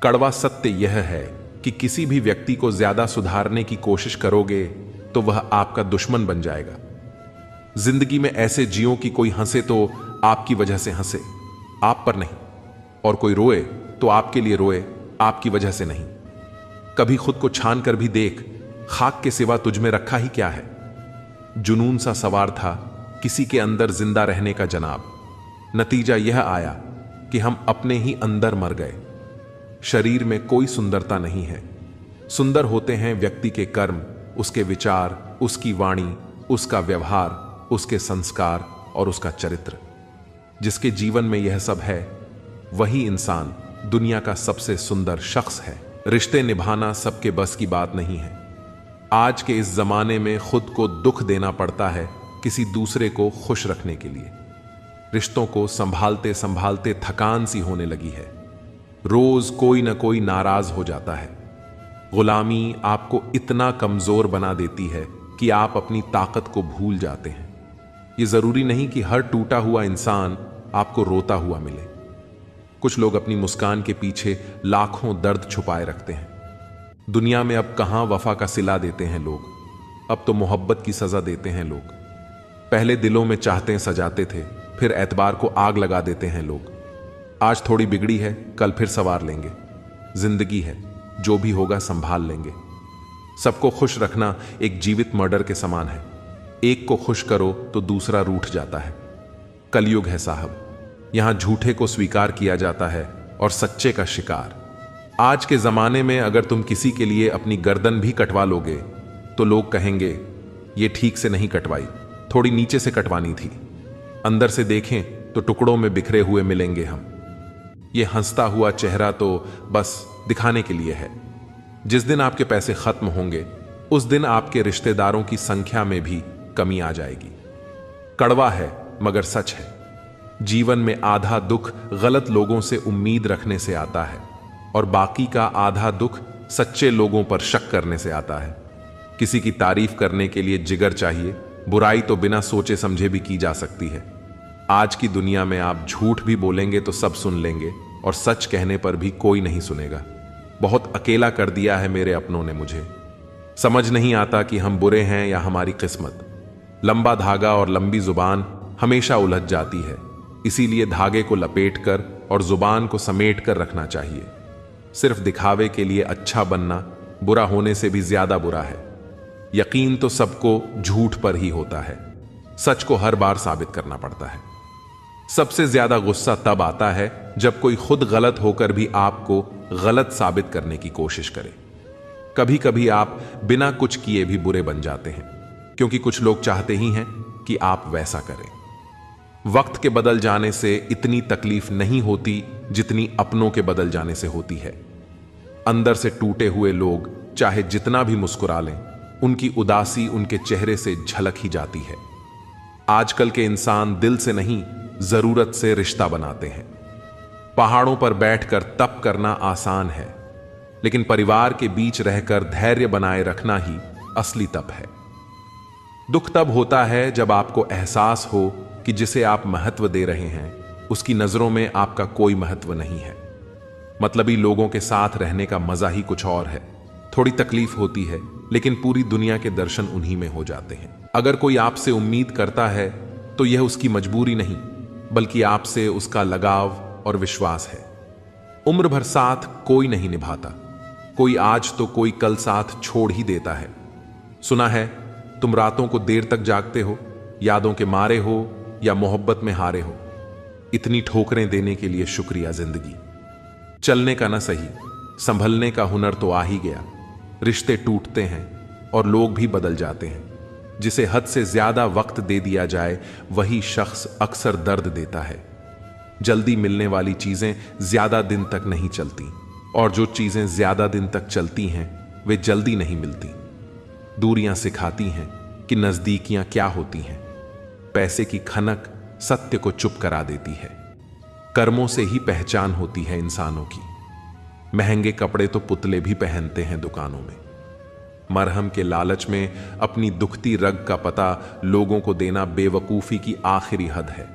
कड़वा सत्य यह है कि किसी भी व्यक्ति को ज्यादा सुधारने की कोशिश करोगे तो वह आपका दुश्मन बन जाएगा। जिंदगी में ऐसे जियो कि कोई हंसे तो आपकी वजह से हंसे, आप पर नहीं, और कोई रोए तो आपके लिए रोए, आपकी वजह से नहीं। कभी खुद को छान कर भी देख, खाक के सिवा तुझ में रखा ही क्या है। जुनून सा सवार था किसी के अंदर जिंदा रहने का जनाब। नतीजा यह आया कि हम अपने ही अंदर मर गए। शरीर में कोई सुंदरता नहीं है, सुंदर होते हैं व्यक्ति के कर्म, उसके विचार, उसकी वाणी, उसका व्यवहार, उसके संस्कार और उसका चरित्र। जिसके जीवन में यह सब है वही इंसान दुनिया का सबसे सुंदर शख्स है। रिश्ते निभाना सबके बस की बात नहीं है। आज के इस जमाने में खुद को दुख देना पड़ता है किसी दूसरे को खुश रखने के लिए। रिश्तों को संभालते संभालते थकान सी होने लगी है। रोज कोई न कोई नाराज हो जाता है। गुलामी आपको इतना कमजोर बना देती है कि आप अपनी ताकत को भूल जाते हैं। यह जरूरी नहीं कि हर टूटा हुआ इंसान आपको रोता हुआ मिले। कुछ लोग अपनी मुस्कान के पीछे लाखों दर्द छुपाए रखते हैं। दुनिया में अब कहां वफा का सिला देते हैं लोग, अब तो मोहब्बत की सजा देते हैं लोग। पहले दिलों में चाहते सजाते थे, फिर एतबार को आग लगा देते हैं लोग। आज थोड़ी बिगड़ी है, कल फिर सवार लेंगे। जिंदगी है, जो भी होगा संभाल लेंगे। सबको खुश रखना एक जीवित मर्डर के समान है। एक को खुश करो तो दूसरा रूठ जाता है। कलयुग है साहब, यहां झूठे को स्वीकार किया जाता है और सच्चे का शिकार। आज के जमाने में अगर तुम किसी के लिए अपनी गर्दन भी कटवा लोगे तो लोग कहेंगे ये ठीक से नहीं कटवाई, थोड़ी नीचे से कटवानी थी। अंदर से देखें तो टुकड़ों में बिखरे हुए मिलेंगे हम। ये हंसता हुआ चेहरा तो बस दिखाने के लिए है। जिस दिन आपके पैसे खत्म होंगे उस दिन आपके रिश्तेदारों की संख्या में भी कमी आ जाएगी। कड़वा है मगर सच है। जीवन में आधा दुख गलत लोगों से उम्मीद रखने से आता है और बाकी का आधा दुख सच्चे लोगों पर शक करने से आता है। किसी की तारीफ करने के लिए जिगर चाहिए, बुराई तो बिना सोचे समझे भी की जा सकती है। आज की दुनिया में आप झूठ भी बोलेंगे तो सब सुन लेंगे और सच कहने पर भी कोई नहीं सुनेगा। बहुत अकेला कर दिया है मेरे अपनों ने मुझे। समझ नहीं आता कि हम बुरे हैं या हमारी किस्मत। लंबा धागा और लंबी जुबान हमेशा उलझ जाती है, इसीलिए धागे को लपेटकर और जुबान को समेट कर रखना चाहिए। सिर्फ दिखावे के लिए अच्छा बनना बुरा होने से भी ज्यादा बुरा है। यकीन तो सबको झूठ पर ही होता है, सच को हर बार साबित करना पड़ता है। सबसे ज्यादा गुस्सा तब आता है जब कोई खुद गलत होकर भी आपको गलत साबित करने की कोशिश करे। कभी कभी आप बिना कुछ किए भी बुरे बन जाते हैं, क्योंकि कुछ लोग चाहते ही हैं कि आप वैसा करें। वक्त के बदल जाने से इतनी तकलीफ नहीं होती जितनी अपनों के बदल जाने से होती है। अंदर से टूटे हुए लोग चाहे जितना भी मुस्कुरा लें, उनकी उदासी उनके चेहरे से झलक ही जाती है। आजकल के इंसान दिल से नहीं, जरूरत से रिश्ता बनाते हैं। पहाड़ों पर बैठकर तप करना आसान है, लेकिन परिवार के बीच रहकर धैर्य बनाए रखना ही असली तप है। दुख तब होता है जब आपको एहसास हो कि जिसे आप महत्व दे रहे हैं उसकी नजरों में आपका कोई महत्व नहीं है। मतलबी लोगों के साथ रहने का मजा ही कुछ और है। थोड़ी तकलीफ होती है, लेकिन पूरी दुनिया के दर्शन उन्हीं में हो जाते हैं। अगर कोई आपसे उम्मीद करता है तो यह उसकी मजबूरी नहीं, बल्कि आपसे उसका लगाव और विश्वास है। उम्र भर साथ कोई नहीं निभाता, कोई आज तो कोई कल साथ छोड़ ही देता है। सुना है तुम रातों को देर तक जागते हो, यादों के मारे हो या मोहब्बत में हारे हो। इतनी ठोकरें देने के लिए शुक्रिया जिंदगी। चलने का ना सही, संभलने का हुनर तो आ ही गया। रिश्ते टूटते हैं और लोग भी बदल जाते हैं। जिसे हद से ज्यादा वक्त दे दिया जाए वही शख्स अक्सर दर्द देता है। जल्दी मिलने वाली चीजें ज्यादा दिन तक नहीं चलती, और जो चीजें ज्यादा दिन तक चलती हैं वे जल्दी नहीं मिलती। दूरियां सिखाती हैं कि नजदीकियां क्या होती हैं। पैसे की खनक सत्य को चुप करा देती है। कर्मों से ही पहचान होती है इंसानों की। महंगे कपड़े तो पुतले भी पहनते हैं दुकानों में। मरहम के लालच में अपनी दुखती रग का पता लोगों को देना बेवकूफी की आखिरी हद है।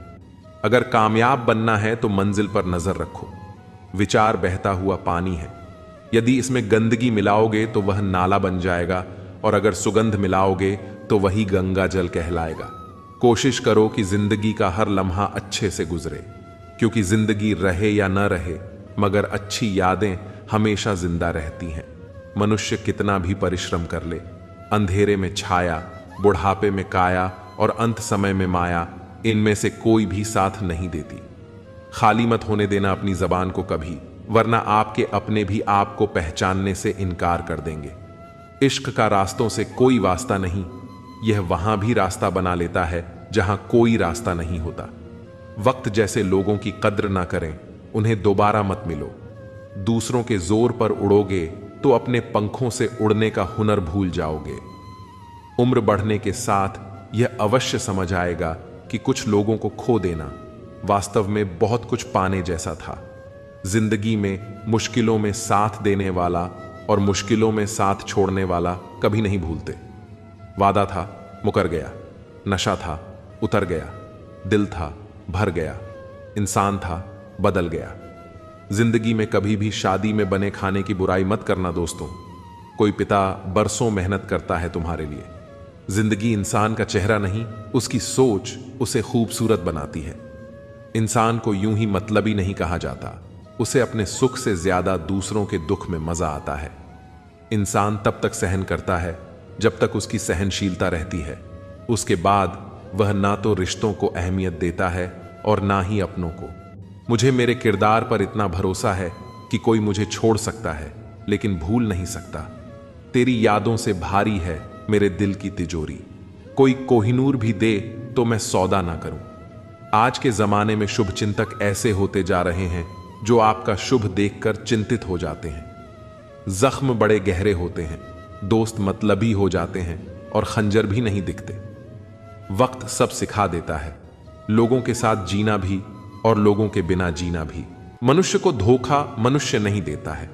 अगर कामयाब बनना है तो मंजिल पर नजर रखो। विचार बहता हुआ पानी है, यदि इसमें गंदगी मिलाओगे तो वह नाला बन जाएगा, और अगर सुगंध मिलाओगे तो वही गंगा जल कहलाएगा। कोशिश करो कि जिंदगी का हर लम्हा अच्छे से गुजरे, क्योंकि जिंदगी रहे या न रहे मगर अच्छी यादें हमेशा जिंदा रहती हैं। मनुष्य कितना भी परिश्रम कर ले, अंधेरे में छाया, बुढ़ापे में काया और अंत समय में माया, इनमें से कोई भी साथ नहीं देती। खाली मत होने देना अपनी जबान को कभी, वरना आपके अपने भी आपको पहचानने से इनकार कर देंगे। इश्क का रास्तों से कोई वास्ता नहीं, यह वहां भी रास्ता बना लेता है जहां कोई रास्ता नहीं होता। वक्त जैसे लोगों की कद्र ना करें, उन्हें दोबारा मत मिलो। दूसरों के जोर पर उड़ोगे तो अपने पंखों से उड़ने का हुनर भूल जाओगे। उम्र बढ़ने के साथ यह अवश्य समझ आएगा कि कुछ लोगों को खो देना वास्तव में बहुत कुछ पाने जैसा था। जिंदगी में मुश्किलों में साथ देने वाला और मुश्किलों में साथ छोड़ने वाला कभी नहीं भूलते। वादा था, मुकर गया। नशा था, उतर गया। दिल था, भर गया। इंसान था, बदल गया। जिंदगी में कभी भी शादी में बने खाने की बुराई मत करना दोस्तों। कोई पिता बरसों मेहनत करता है तुम्हारे लिए। जिंदगी इंसान का चेहरा नहीं, उसकी सोच उसे खूबसूरत बनाती है। इंसान को यूं ही मतलबी नहीं कहा जाता, उसे अपने सुख से ज्यादा दूसरों के दुख में मजा आता है। इंसान तब तक सहन करता है जब तक उसकी सहनशीलता रहती है। उसके बाद वह ना तो रिश्तों को अहमियत देता है और ना ही अपनों को। मुझे मेरे किरदार पर इतना भरोसा है कि कोई मुझे छोड़ सकता है लेकिन भूल नहीं सकता। तेरी यादों से भारी है मेरे दिल की तिजोरी। कोई कोहिनूर भी दे तो मैं सौदा ना करूं। आज के जमाने में शुभ चिंतक ऐसे होते जा रहे हैं जो आपका शुभ देखकर चिंतित हो जाते हैं। जख्म बड़े गहरे होते हैं, दोस्त मतलबी हो जाते हैं और खंजर भी नहीं दिखते। वक्त सब सिखा देता है, लोगों के साथ जीना भी और लोगों के बिना जीना भी। मनुष्य को धोखा मनुष्य नहीं देता है,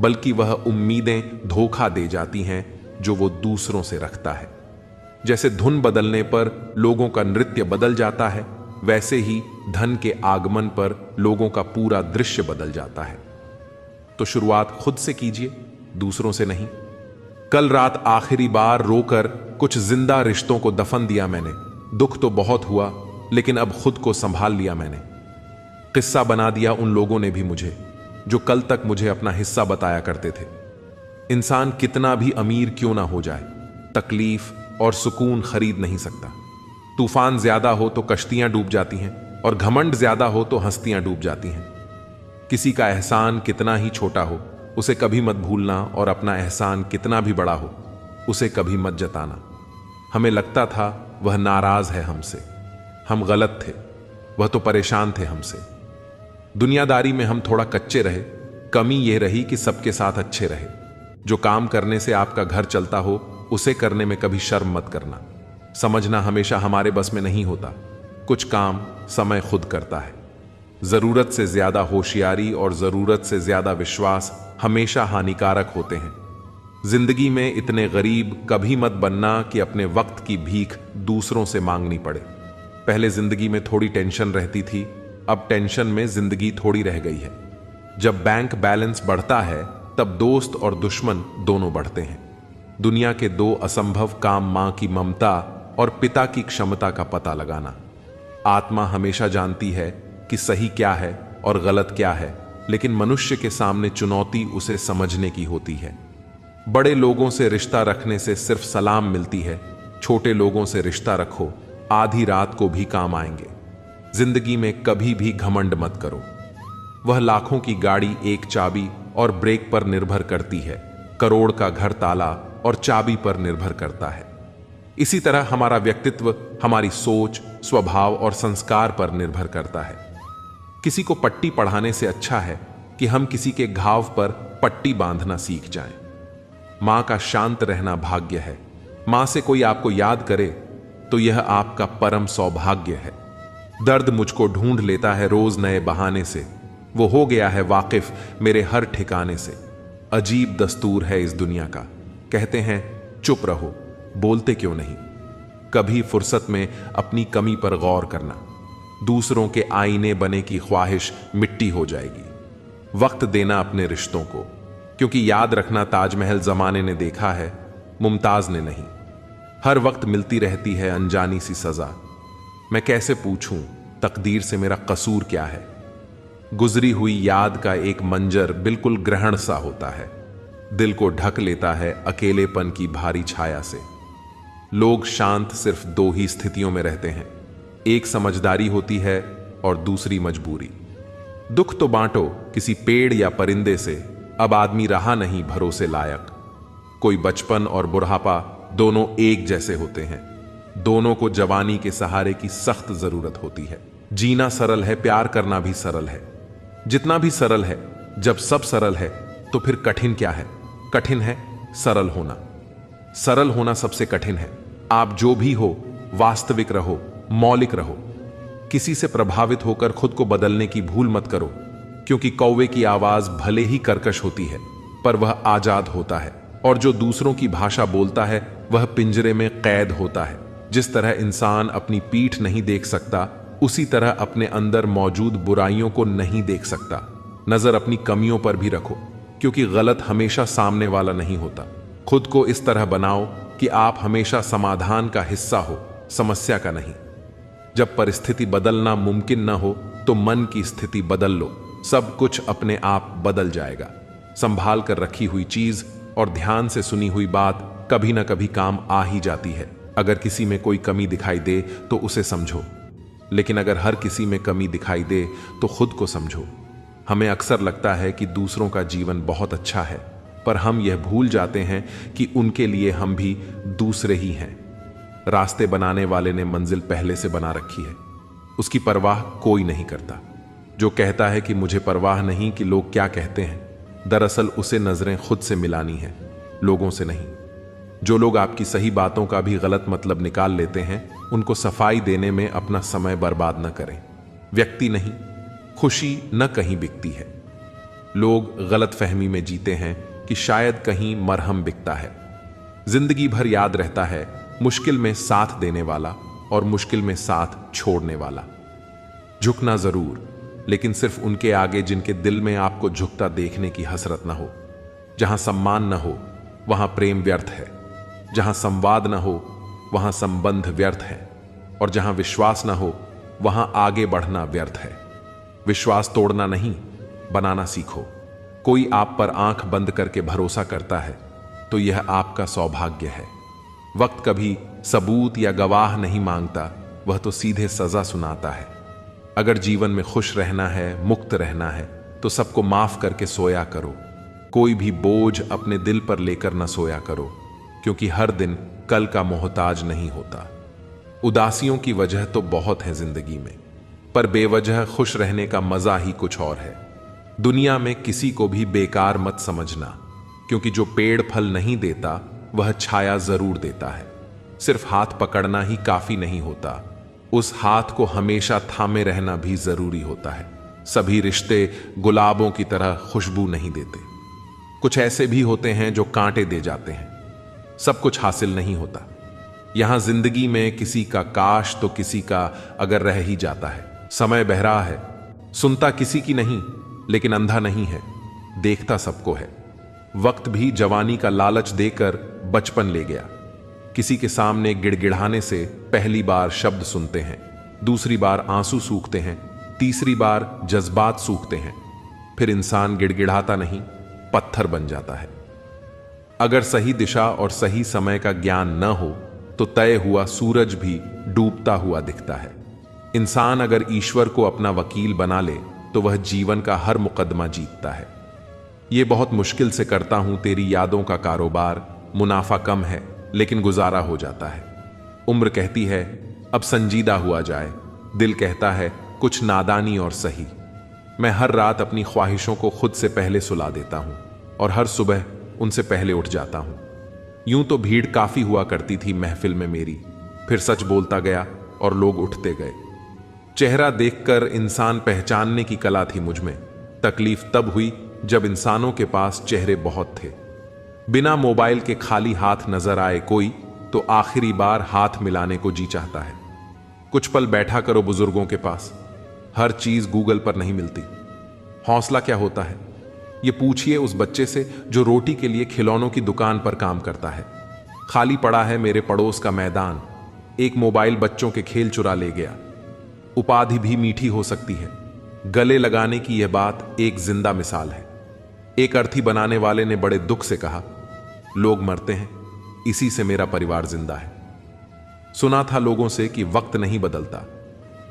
बल्कि वह उम्मीदें धोखा दे जाती हैं जो वो दूसरों से रखता है। जैसे धुन बदलने पर लोगों का नृत्य बदल जाता है, वैसे ही धन के आगमन पर लोगों का पूरा दृश्य बदल जाता है। तो शुरुआत खुद से कीजिए, दूसरों से नहीं। कल रात आखिरी बार रोकर कुछ जिंदा रिश्तों को दफन दिया मैंने। दुख तो बहुत हुआ, लेकिन अब खुद को संभाल लिया मैंने। किस्सा बना दिया उन लोगों ने भी मुझे, जो कल तक मुझे अपना हिस्सा बताया करते थे। इंसान कितना भी अमीर क्यों ना हो जाए, तकलीफ और सुकून खरीद नहीं सकता। तूफान ज्यादा हो तो कश्तियां डूब जाती हैं, और घमंड ज्यादा हो तो हस्तियां डूब जाती हैं। किसी का एहसान कितना ही छोटा हो, उसे कभी मत भूलना, और अपना एहसान कितना भी बड़ा हो, उसे कभी मत जताना। हमें लगता था वह नाराज है हमसे, हम गलत थे, वह तो परेशान थे हमसे। दुनियादारी में हम थोड़ा कच्चे रहे, कमी यह रही कि सबके साथ अच्छे रहे। जो काम करने से आपका घर चलता हो, उसे करने में कभी शर्म मत करना। समझना हमेशा हमारे बस में नहीं होता, कुछ काम समय खुद करता है। जरूरत से ज्यादा होशियारी और जरूरत से ज्यादा विश्वास हमेशा हानिकारक होते हैं। जिंदगी में इतने गरीब कभी मत बनना कि अपने वक्त की भीख दूसरों से मांगनी पड़े। पहले जिंदगी में थोड़ी टेंशन रहती थी, अब टेंशन में जिंदगी थोड़ी रह गई है। जब बैंक बैलेंस बढ़ता है, तब दोस्त और दुश्मन दोनों बढ़ते हैं। दुनिया के दो असंभव काम, मां की ममता और पिता की क्षमता का पता लगाना। आत्मा हमेशा जानती है कि सही क्या है और गलत क्या है, लेकिन मनुष्य के सामने चुनौती उसे समझने की होती है। बड़े लोगों से रिश्ता रखने से सिर्फ सलाम मिलती है, छोटे लोगों से रिश्ता रखो, आधी रात को भी काम आएंगे। जिंदगी में कभी भी घमंड मत करो। वह लाखों की गाड़ी एक चाबी और ब्रेक पर निर्भर करती है, करोड़ का घर ताला और चाबी पर निर्भर करता है। इसी तरह हमारा व्यक्तित्व हमारी सोच, स्वभाव और संस्कार पर निर्भर करता है। किसी को पट्टी पढ़ाने से अच्छा है कि हम किसी के घाव पर पट्टी बांधना सीख जाएं। मां का शांत रहना भाग्य है। मां से कोई आपको याद करे तो यह आपका परम सौभाग्य है। दर्द मुझको ढूंढ लेता है रोज नए बहाने से, वो हो गया है वाकिफ मेरे हर ठिकाने से। अजीब दस्तूर है इस दुनिया का, कहते हैं चुप रहो, बोलते क्यों नहीं। कभी फुर्सत में अपनी कमी पर गौर करना, दूसरों के आईने बने की ख्वाहिश मिट्टी हो जाएगी। वक्त देना अपने रिश्तों को, क्योंकि याद रखना ताजमहल जमाने ने देखा है, मुमताज ने नहीं। हर वक्त मिलती रहती है अनजानी सी सजा। मैं कैसे पूछूं तकदीर से मेरा कसूर क्या है। गुजरी हुई याद का एक मंजर बिल्कुल ग्रहण सा होता है, दिल को ढक लेता है अकेलेपन की भारी छाया से। लोग शांत सिर्फ दो ही स्थितियों में रहते हैं, एक समझदारी होती है और दूसरी मजबूरी। दुख तो बांटो किसी पेड़ या परिंदे से, अब आदमी रहा नहीं भरोसे लायक। कोई बचपन और बुढ़ापा दोनों एक जैसे होते हैं, दोनों को जवानी के सहारे की सख्त जरूरत होती है। जीना सरल है, प्यार करना भी सरल है। जितना भी सरल है, जब सब सरल है तो फिर कठिन क्या है? कठिन है सरल होना। सरल होना सबसे कठिन है। आप जो भी हो, वास्तविक रहो, मौलिक रहो। किसी से प्रभावित होकर खुद को बदलने की भूल मत करो, क्योंकि कौवे की आवाज भले ही कर्कश होती है, पर वह आजाद होता है, और जो दूसरों की भाषा बोलता है वह पिंजरे में कैद होता है। जिस तरह इंसान अपनी पीठ नहीं देख सकता, उसी तरह अपने अंदर मौजूद बुराइयों को नहीं देख सकता। नजर अपनी कमियों पर भी रखो, क्योंकि गलत हमेशा सामने वाला नहीं होता। खुद को इस तरह बनाओ कि आप हमेशा समाधान का हिस्सा हो, समस्या का नहीं। जब परिस्थिति बदलना मुमकिन न हो तो मन की स्थिति बदल लो, सब कुछ अपने आप बदल जाएगा। संभाल कर रखी हुई चीज और ध्यान से सुनी हुई बात कभी ना कभी काम आ ही जाती है। अगर किसी में कोई कमी दिखाई दे तो उसे समझो, लेकिन अगर हर किसी में कमी दिखाई दे तो खुद को समझो। हमें अक्सर लगता है कि दूसरों का जीवन बहुत अच्छा है, पर हम यह भूल जाते हैं कि उनके लिए हम भी दूसरे ही हैं। रास्ते बनाने वाले ने मंजिल पहले से बना रखी है। उसकी परवाह कोई नहीं करता। जो कहता है कि मुझे परवाह नहीं कि लोग क्या कहते हैं, दरअसल उसे नजरें खुद से मिलानी है, लोगों से नहीं। जो लोग आपकी सही बातों का भी गलत मतलब निकाल लेते हैं, उनको सफाई देने में अपना समय बर्बाद न करें। व्यक्ति नहीं, खुशी न कहीं बिकती है। लोग गलत फहमी में जीते हैं कि शायद कहीं मरहम बिकता है। जिंदगी भर याद रहता है मुश्किल में साथ देने वाला और मुश्किल में साथ छोड़ने वाला। झुकना जरूर, लेकिन सिर्फ उनके आगे जिनके दिल में आपको झुकता देखने की हसरत न हो। जहां सम्मान न हो वहां प्रेम व्यर्थ है, जहां संवाद न हो वहां संबंध व्यर्थ है, और जहां विश्वास न हो वहां आगे बढ़ना व्यर्थ है। विश्वास तोड़ना नहीं, बनाना सीखो। कोई आप पर आंख बंद करके भरोसा करता है तो यह आपका सौभाग्य है। वक्त कभी सबूत या गवाह नहीं मांगता, वह तो सीधे सजा सुनाता है। अगर जीवन में खुश रहना है, मुक्त रहना है, तो सबको माफ करके सोया करो। कोई भी बोझ अपने दिल पर लेकर न सोया करो, क्योंकि हर दिन कल का मोहताज नहीं होता। उदासियों की वजह तो बहुत है जिंदगी में, पर बेवजह खुश रहने का मजा ही कुछ और है। दुनिया में किसी को भी बेकार मत समझना, क्योंकि जो पेड़ फल नहीं देता वह छाया जरूर देता है। सिर्फ हाथ पकड़ना ही काफी नहीं होता, उस हाथ को हमेशा थामे रहना भी जरूरी होता है। सभी रिश्ते गुलाबों की तरह खुशबू नहीं देते। कुछ ऐसे भी होते हैं जो कांटे दे जाते हैं। सब कुछ हासिल नहीं होता। यहां जिंदगी में किसी का काश तो किसी का अगर रह ही जाता है। समय बहरा है, सुनता किसी की नहीं, लेकिन अंधा नहीं है, देखता सबको है। वक्त भी जवानी का लालच देकर बचपन ले गया। किसी के सामने गिड़गिड़ाने से पहली बार शब्द सुनते हैं, दूसरी बार आंसू सूखते हैं, तीसरी बार जज्बात सूखते हैं। फिर इंसान गिड़गिड़ाता नहीं, पत्थर बन जाता है। अगर सही दिशा और सही समय का ज्ञान न हो तो तय हुआ सूरज भी डूबता हुआ दिखता है। इंसान अगर ईश्वर को अपना वकील बना ले तो वह जीवन का हर मुकदमा जीतता है। ये बहुत मुश्किल से करता हूं तेरी यादों का कारोबार, मुनाफा कम है लेकिन गुजारा हो जाता है। उम्र कहती है अब संजीदा हुआ जाए, दिल कहता है कुछ नादानी और सही। मैं हर रात अपनी ख्वाहिशों को खुद से पहले सुला देता हूं और हर सुबह उनसे पहले उठ जाता हूं। यूं तो भीड़ काफी हुआ करती थी महफिल में मेरी, फिर सच बोलता गया और लोग उठते गए। चेहरा देखकर इंसान पहचानने की कला थी मुझ में। तकलीफ तब हुई जब इंसानों के पास चेहरे बहुत थे। बिना मोबाइल के खाली हाथ नजर आए कोई तो आखिरी बार हाथ मिलाने को जी चाहता है। कुछ पल बैठा करो बुजुर्गों के पास, हर चीज गूगल पर नहीं मिलती। हौसला क्या होता है ये पूछिए उस बच्चे से जो रोटी के लिए खिलौनों की दुकान पर काम करता है। खाली पड़ा है मेरे पड़ोस का मैदान, एक मोबाइल बच्चों के खेल चुरा ले गया। उपाधि भी मीठी हो सकती है, गले लगाने की यह बात एक जिंदा मिसाल है। एक अर्थी बनाने वाले ने बड़े दुख से कहा, लोग मरते हैं, इसी से मेरा परिवार जिंदा है। सुना था लोगों से कि वक्त नहीं बदलता,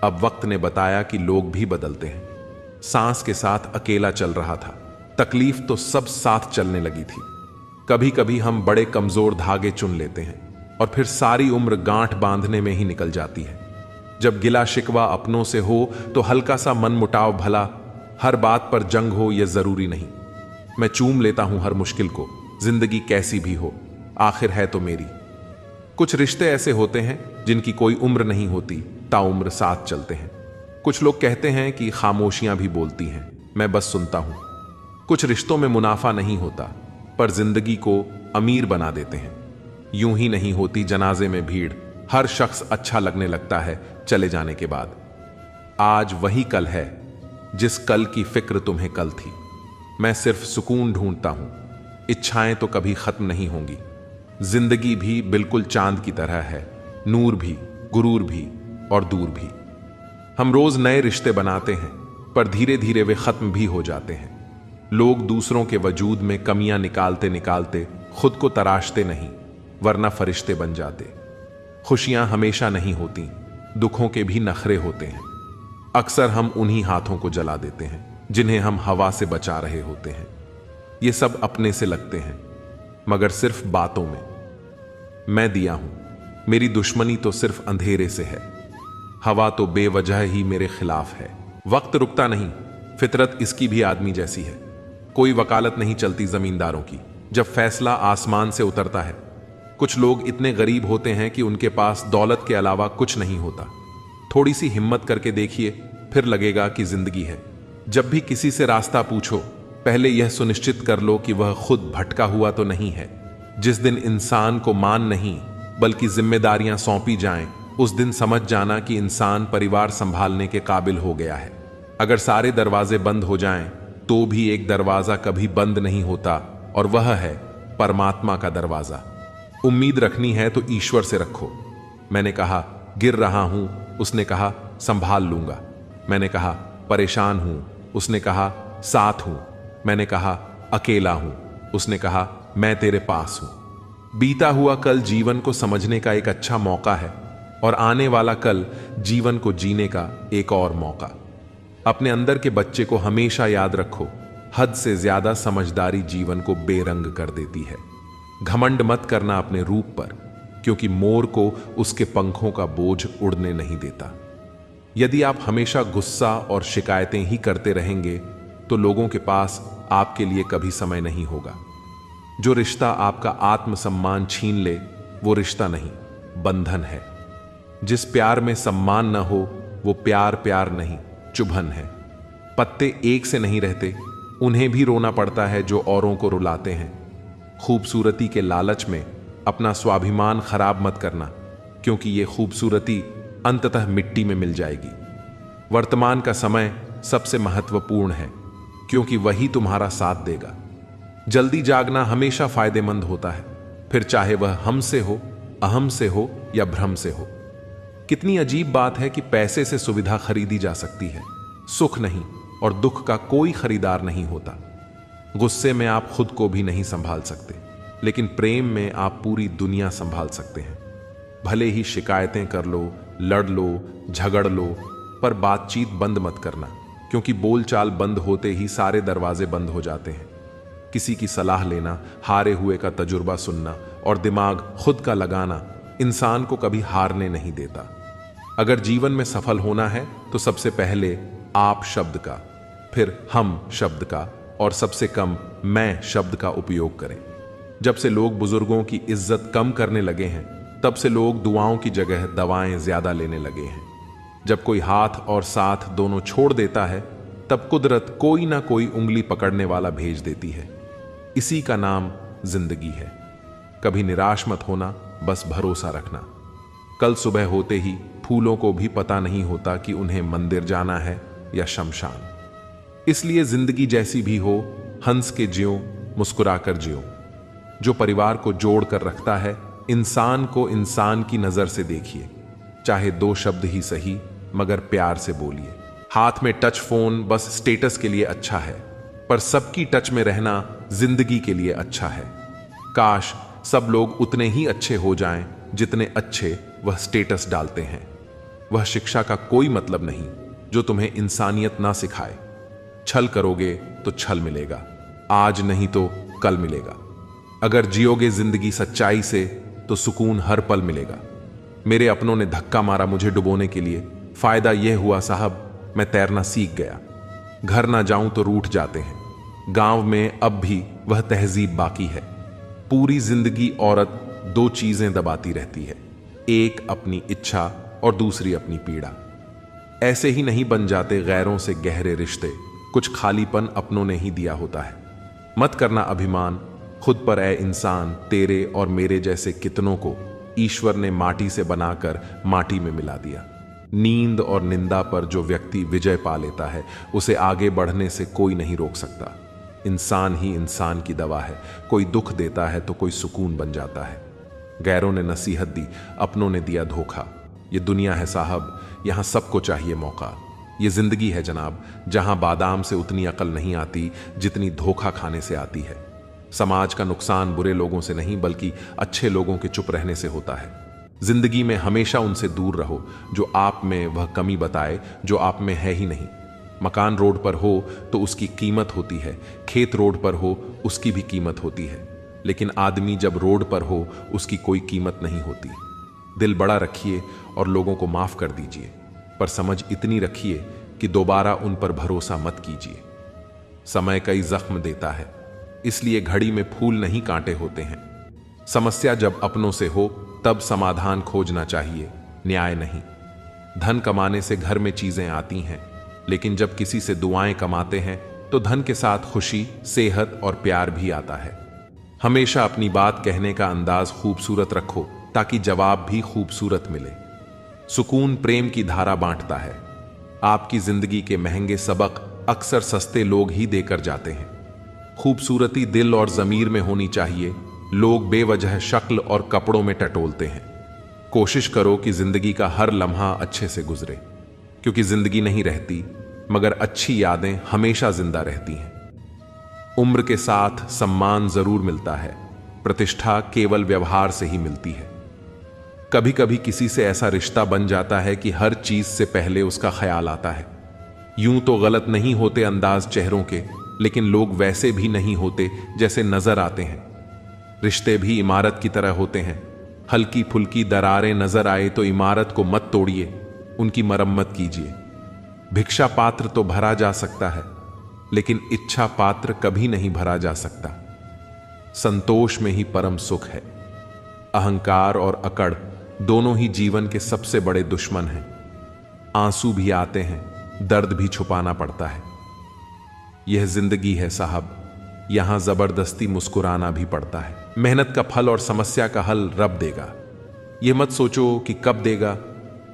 अब वक्त ने बताया कि लोग भी बदलते हैं। सांस के साथ अकेला चल रहा था, तकलीफ तो सब साथ चलने लगी थी। कभी कभी हम बड़े कमजोर धागे चुन लेते हैं और फिर सारी उम्र गांठ बांधने में ही निकल जाती है। जब गिला शिकवा अपनों से हो तो हल्का सा मन मुटाव भला, हर बात पर जंग हो यह जरूरी नहीं। मैं चूम लेता हूं हर मुश्किल को, जिंदगी कैसी भी हो आखिर है तो मेरी। कुछ रिश्ते ऐसे होते हैं जिनकी कोई उम्र नहीं होती, ताउम्र साथ चलते हैं। कुछ लोग कहते हैं कि खामोशियां भी बोलती हैं, मैं बस सुनता हूं। कुछ रिश्तों में मुनाफा नहीं होता पर जिंदगी को अमीर बना देते हैं। यूं ही नहीं होती जनाजे में भीड़, हर शख्स अच्छा लगने लगता है चले जाने के बाद। आज वही कल है जिस कल की फिक्र तुम्हें कल थी। मैं सिर्फ सुकून ढूंढता हूं, इच्छाएं तो कभी खत्म नहीं होंगी। जिंदगी भी बिल्कुल चांद की तरह है, नूर भी, गुरूर भी और दूर भी। हम रोज नए रिश्ते बनाते हैं पर धीरे धीरे वे खत्म भी हो जाते हैं। लोग दूसरों के वजूद में कमियां निकालते निकालते खुद को तराशते नहीं, वरना फरिश्ते बन जाते। खुशियां हमेशा नहीं होती, दुखों के भी नखरे होते हैं। अक्सर हम उन्हीं हाथों को जला देते हैं जिन्हें हम हवा से बचा रहे होते हैं। ये सब अपने से लगते हैं मगर सिर्फ बातों में। मैं दिया हूं, मेरी दुश्मनी तो सिर्फ अंधेरे से है। हवा तो बेवजह ही मेरे खिलाफ है। वक्त रुकता नहीं, फितरत इसकी भी आदमी जैसी है। कोई वकालत नहीं चलती जमींदारों की जब फैसला आसमान से उतरता है। कुछ लोग इतने गरीब होते हैं कि उनके पास दौलत के अलावा कुछ नहीं होता। थोड़ी सी हिम्मत करके देखिए, फिर लगेगा कि जिंदगी है। जब भी किसी से रास्ता पूछो, पहले यह सुनिश्चित कर लो कि वह खुद भटका हुआ तो नहीं है। जिस दिन इंसान को मान नहीं बल्कि जिम्मेदारियां सौंपी जाएं, उस दिन समझ जाना कि इंसान परिवार संभालने के काबिल हो गया है। अगर सारे दरवाजे बंद हो जाएं, तो भी एक दरवाजा कभी बंद नहीं होता, और वह है परमात्मा का दरवाजा। उम्मीद रखनी है तो ईश्वर से रखो। मैंने कहा गिर रहा हूं, उसने कहा संभाल लूंगा। मैंने कहा परेशान हूं, उसने कहा साथ हूं। मैंने कहा अकेला हूं, उसने कहा मैं तेरे पास हूं। बीता हुआ कल जीवन को समझने का एक अच्छा मौका है, और आने वाला कल जीवन को जीने का एक और मौका। अपने अंदर के बच्चे को हमेशा याद रखो, हद से ज्यादा समझदारी जीवन को बेरंग कर देती है। घमंड मत करना अपने रूप पर, क्योंकि मोर को उसके पंखों का बोझ उड़ने नहीं देता। यदि आप हमेशा गुस्सा और शिकायतें ही करते रहेंगे, तो लोगों के पास आपके लिए कभी समय नहीं होगा। जो रिश्ता आपका आत्मसम्मान छीन ले, वो रिश्ता नहीं, बंधन है। जिस प्यार में सम्मान न हो, वो प्यार प्यार नहीं, चुभन है। पत्ते एक से नहीं रहते, उन्हें भी रोना पड़ता है जो औरों को रुलाते हैं। खूबसूरती के लालच में अपना स्वाभिमान खराब मत करना, क्योंकि ये खूबसूरती अंततः मिट्टी में मिल जाएगी। वर्तमान का समय सबसे महत्वपूर्ण है, क्योंकि वही तुम्हारा साथ देगा। जल्दी जागना हमेशा फायदेमंद होता है, फिर चाहे वह हमसे हो, अहम से हो या भ्रम से हो। कितनी अजीब बात है कि पैसे से सुविधा खरीदी जा सकती है, सुख नहीं, और दुख का कोई खरीदार नहीं होता। गुस्से में आप खुद को भी नहीं संभाल सकते, लेकिन प्रेम में आप पूरी दुनिया संभाल सकते हैं। भले ही शिकायतें कर लो, लड़ लो, झगड़ लो, पर बातचीत बंद मत करना, क्योंकि बोलचाल बंद होते ही सारे दरवाजे बंद हो जाते हैं। किसी की सलाह लेना, हारे हुए का तजुर्बा सुनना और दिमाग खुद का लगाना इंसान को कभी हारने नहीं देता। अगर जीवन में सफल होना है तो सबसे पहले आप शब्द का, फिर हम शब्द का, और सबसे कम मैं शब्द का उपयोग करें। जब से लोग बुजुर्गों की इज्जत कम करने लगे हैं, तब से लोग दुआओं की जगह दवाएं ज्यादा लेने लगे हैं। जब कोई हाथ और साथ दोनों छोड़ देता है, तब कुदरत कोई ना कोई उंगली पकड़ने वाला भेज देती है। इसी का नाम जिंदगी है। कभी निराश मत होना, बस भरोसा रखना। कल सुबह होते ही फूलों को भी पता नहीं होता कि उन्हें मंदिर जाना है या शमशान। इसलिए जिंदगी जैसी भी हो, हंस के जियो, मुस्कुराकर जियो। जो परिवार को जोड़ कर रखता है, इंसान को इंसान की नजर से देखिए। चाहे 2 शब्द ही सही, मगर प्यार से बोलिए। हाथ में टच फोन बस स्टेटस के लिए अच्छा है, पर सबकी टच में रहना जिंदगी के लिए अच्छा है। काश सब लोग उतने ही अच्छे हो जाएं जितने अच्छे वह स्टेटस डालते हैं। वह शिक्षा का कोई मतलब नहीं जो तुम्हें इंसानियत ना सिखाए। छल करोगे तो छल मिलेगा, आज नहीं तो कल मिलेगा। अगर जियोगे जिंदगी सच्चाई से तो सुकून हर पल मिलेगा। मेरे अपनों ने धक्का मारा मुझे डुबोने के लिए। फायदा यह हुआ साहब, मैं तैरना सीख गया। घर ना जाऊं तो रूठ जाते हैं। गांव में अब भी वह तहजीब बाकी है। पूरी जिंदगी औरत 2 चीजें दबाती रहती है, एक अपनी इच्छा और दूसरी अपनी पीड़ा। ऐसे ही नहीं बन जाते गैरों से गहरे रिश्ते, कुछ खालीपन अपनों ने ही दिया होता है। मत करना अभिमान खुद पर, ऐ इंसान। तेरे और मेरे जैसे कितनों को ईश्वर ने माटी से बनाकर माटी में मिला दिया। नींद और निंदा पर जो व्यक्ति विजय पा लेता है, उसे आगे बढ़ने से कोई नहीं रोक सकता। इंसान ही इंसान की दवा है। कोई दुख देता है तो कोई सुकून बन जाता है। गैरों ने नसीहत दी, अपनों ने दिया धोखा। ये दुनिया है साहब, यहां सबको चाहिए मौका। ये जिंदगी है जनाब, जहां बादाम से उतनी अकल नहीं आती जितनी धोखा खाने से आती है। समाज का नुकसान बुरे लोगों से नहीं, बल्कि अच्छे लोगों के चुप रहने से होता है। जिंदगी में हमेशा उनसे दूर रहो जो आप में वह कमी बताए जो आप में है ही नहीं। मकान रोड पर हो तो उसकी कीमत होती है, खेत रोड पर हो उसकी भी कीमत होती है, लेकिन आदमी जब रोड पर हो उसकी कोई कीमत नहीं होती। दिल बड़ा रखिए और लोगों को माफ कर दीजिए, पर समझ इतनी रखिए कि दोबारा उन पर भरोसा मत कीजिए। समय कई जख्म देता है, इसलिए घड़ी में फूल नहीं कांटे होते हैं। समस्या जब अपनों से हो तब समाधान खोजना चाहिए, न्याय नहीं। धन कमाने से घर में चीजें आती हैं, लेकिन जब किसी से दुआएं कमाते हैं तो धन के साथ खुशी, सेहत और प्यार भी आता है। हमेशा अपनी बात कहने का अंदाज खूबसूरत रखो ताकि जवाब भी खूबसूरत मिले। सुकून प्रेम की धारा बांटता है। आपकी जिंदगी के महंगे सबक अक्सर सस्ते लोग ही देकर जाते हैं। खूबसूरती दिल और जमीर में होनी चाहिए। लोग बेवजह शक्ल और कपड़ों में टटोलते हैं। कोशिश करो कि जिंदगी का हर लम्हा अच्छे से गुजरे, क्योंकि जिंदगी नहीं रहती मगर अच्छी यादें हमेशा जिंदा रहती हैं। उम्र के साथ सम्मान जरूर मिलता है, प्रतिष्ठा केवल व्यवहार से ही मिलती है। कभी कभी किसी से ऐसा रिश्ता बन जाता है कि हर चीज से पहले उसका ख्याल आता है। यूं तो गलत नहीं होते अंदाज चेहरों के, लेकिन लोग वैसे भी नहीं होते जैसे नजर आते हैं। रिश्ते भी इमारत की तरह होते हैं। हल्की फुल्की दरारें नजर आए तो इमारत को मत तोड़िए, उनकी मरम्मत कीजिए। भिक्षा पात्र तो भरा जा सकता है, लेकिन इच्छा पात्र कभी नहीं भरा जा सकता। संतोष में ही परम सुख है। अहंकार और अकड़ दोनों ही जीवन के सबसे बड़े दुश्मन हैं। आंसू भी आते हैं, दर्द भी छुपाना पड़ता है। यह जिंदगी है साहब, यहां जबरदस्ती मुस्कुराना भी पड़ता है। मेहनत का फल और समस्या का हल रब देगा। यह मत सोचो कि कब देगा,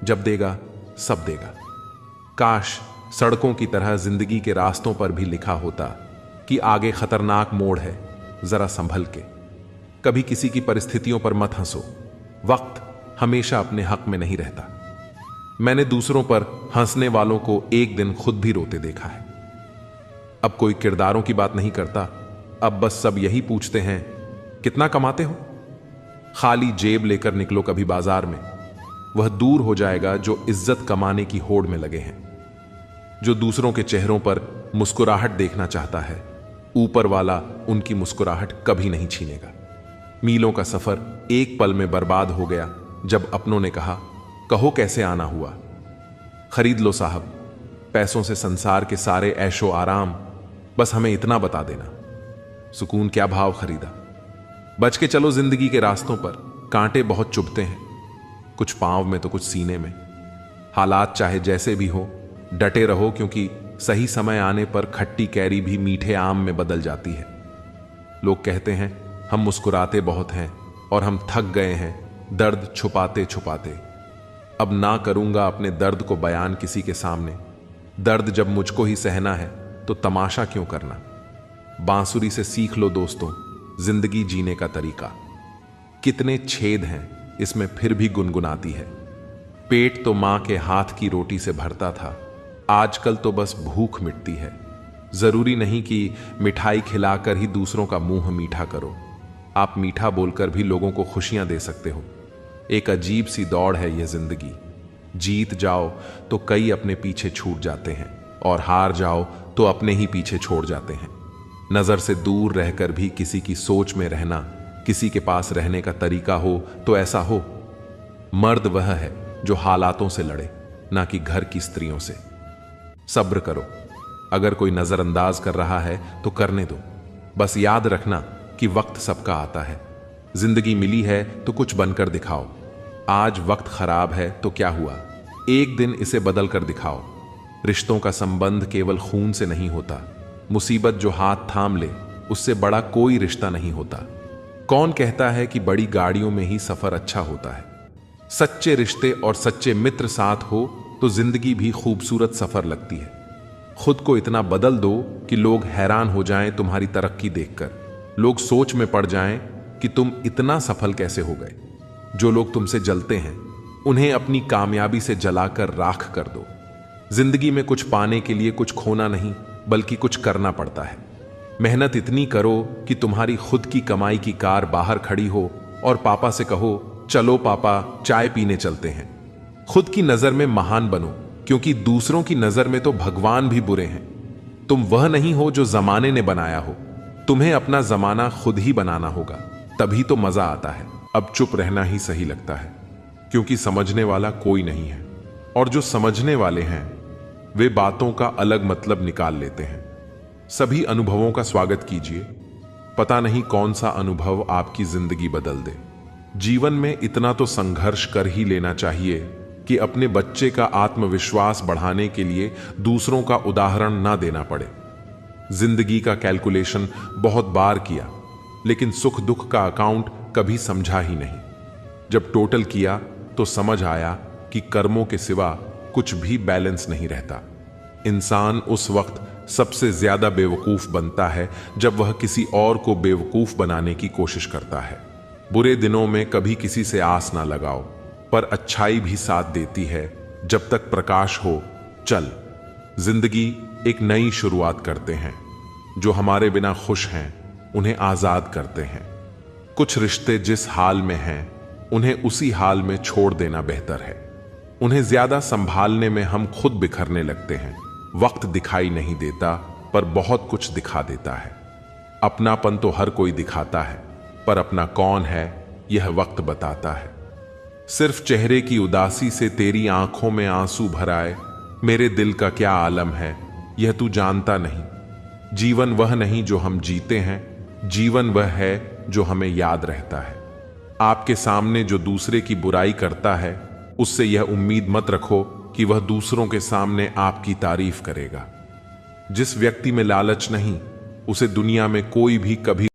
जब देगा सब देगा। काश सड़कों की तरह जिंदगी के रास्तों पर भी लिखा होता कि आगे खतरनाक मोड़ है, जरा संभल के। कभी किसी की परिस्थितियों पर मत हंसो, वक्त हमेशा अपने हक में नहीं रहता। मैंने दूसरों पर हंसने वालों को एक दिन खुद भी रोते देखा है। अब कोई किरदारों की बात नहीं करता, अब बस सब यही पूछते हैं कितना कमाते हो। खाली जेब लेकर निकलो कभी बाजार में, वह दूर हो जाएगा जो इज्जत कमाने की होड़ में लगे हैं। जो दूसरों के चेहरों पर मुस्कुराहट देखना चाहता है, ऊपर वाला उनकी मुस्कुराहट कभी नहीं छीनेगा। मीलों का सफर एक पल में बर्बाद हो गया जब अपनों ने कहा कहो कैसे आना हुआ। खरीद लो साहब, पैसों से संसार के सारे ऐशो आराम, बस हमें इतना बता देना। सुकून क्या भाव खरीदा। बच के चलो जिंदगी के रास्तों पर, कांटे बहुत चुभते हैं, कुछ पांव में तो कुछ सीने में। हालात चाहे जैसे भी हो, डटे रहो, क्योंकि सही समय आने पर खट्टी कैरी भी मीठे आम में बदल जाती है। लोग कहते हैं हम मुस्कुराते बहुत हैं और हम थक गए हैं दर्द छुपाते छुपाते। अब ना करूंगा अपने दर्द को बयान किसी के सामने। दर्द जब मुझको ही सहना है तो तमाशा क्यों करना। बांसुरी से सीख लो दोस्तों जिंदगी जीने का तरीका। कितने छेद हैं इसमें फिर भी गुनगुनाती है। पेट तो मां के हाथ की रोटी से भरता था, आजकल तो बस भूख मिटती है। जरूरी नहीं कि मिठाई खिलाकर ही दूसरों का मुंह मीठा करो। आप मीठा बोलकर भी लोगों को खुशियां दे सकते हो। एक अजीब सी दौड़ है यह जिंदगी। जीत जाओ तो कई अपने पीछे छूट जाते हैं, और हार जाओ तो अपने ही पीछे छोड़ जाते हैं। नजर से दूर रहकर भी किसी की सोच में रहना, किसी के पास रहने का तरीका हो तो ऐसा हो। मर्द वह है जो हालातों से लड़े, ना कि घर की स्त्रियों से। सब्र करो, अगर कोई नजरअंदाज कर रहा है तो करने दो। बस याद रखना कि वक्त सबका आता है। जिंदगी मिली है तो कुछ बनकर दिखाओ। आज वक्त खराब है तो क्या हुआ, एक दिन इसे बदल कर दिखाओ। रिश्तों का संबंध केवल खून से नहीं होता। मुसीबत जो हाथ थाम ले उससे बड़ा कोई रिश्ता नहीं होता। कौन कहता है कि बड़ी गाड़ियों में ही सफर अच्छा होता है। सच्चे रिश्ते और सच्चे मित्र साथ हो तो जिंदगी भी खूबसूरत सफर लगती है। खुद को इतना बदल दो कि लोग हैरान हो जाएं तुम्हारी तरक्की देखकर। लोग सोच में पड़ जाएं कि तुम इतना सफल कैसे हो गए। जो लोग तुमसे जलते हैं उन्हें अपनी कामयाबी से जलाकर राख कर दो। जिंदगी में कुछ पाने के लिए कुछ खोना नहीं, बल्कि कुछ करना पड़ता है। मेहनत इतनी करो कि तुम्हारी खुद की कमाई की कार बाहर खड़ी हो और पापा से कहो चलो पापा चाय पीने चलते हैं। खुद की नजर में महान बनो, क्योंकि दूसरों की नजर में तो भगवान भी बुरे हैं। तुम वह नहीं हो जो जमाने ने बनाया हो, तुम्हें अपना जमाना खुद ही बनाना होगा, तभी तो मजा आता है। अब चुप रहना ही सही लगता है। क्योंकि समझने वाला कोई नहीं है, और जो समझने वाले हैं वे बातों का अलग मतलब निकाल लेते हैं। सभी अनुभवों का स्वागत कीजिए। पता नहीं कौन सा अनुभव आपकी जिंदगी बदल दे। जीवन में इतना तो संघर्ष कर ही लेना चाहिए कि अपने बच्चे का आत्मविश्वास बढ़ाने के लिए दूसरों का उदाहरण ना देना पड़े। जिंदगी का कैलकुलेशन बहुत बार किया, लेकिन सुख दुख का अकाउंट कभी समझा ही नहीं। जब टोटल किया तो समझ आया कि कर्मों के सिवा कुछ भी बैलेंस नहीं रहता। इंसान उस वक्त सबसे ज्यादा बेवकूफ बनता है जब वह किसी और को बेवकूफ बनाने की कोशिश करता है। बुरे दिनों में कभी किसी से आस ना लगाओ, पर अच्छाई भी साथ देती है। जब तक प्रकाश हो चल। जिंदगी एक नई शुरुआत करते हैं। जो हमारे बिना खुश हैं उन्हें आजाद करते हैं। कुछ रिश्ते जिस हाल में हैं उन्हें उसी हाल में छोड़ देना बेहतर है। उन्हें ज्यादा संभालने में हम खुद बिखरने लगते हैं। वक्त दिखाई नहीं देता, पर बहुत कुछ दिखा देता है। अपनापन तो हर कोई दिखाता है, पर अपना कौन है यह वक्त बताता है। सिर्फ चेहरे की उदासी से तेरी आंखों में आंसू भर आए, मेरे दिल का क्या आलम है यह तू जानता नहीं। जीवन वह नहीं जो हम जीते हैं, जीवन वह है जो हमें याद रहता है। आपके सामने जो दूसरे की बुराई करता है, उससे यह उम्मीद मत रखो कि वह दूसरों के सामने आपकी तारीफ करेगा। जिस व्यक्ति में लालच नहीं, उसे दुनिया में कोई भी कभी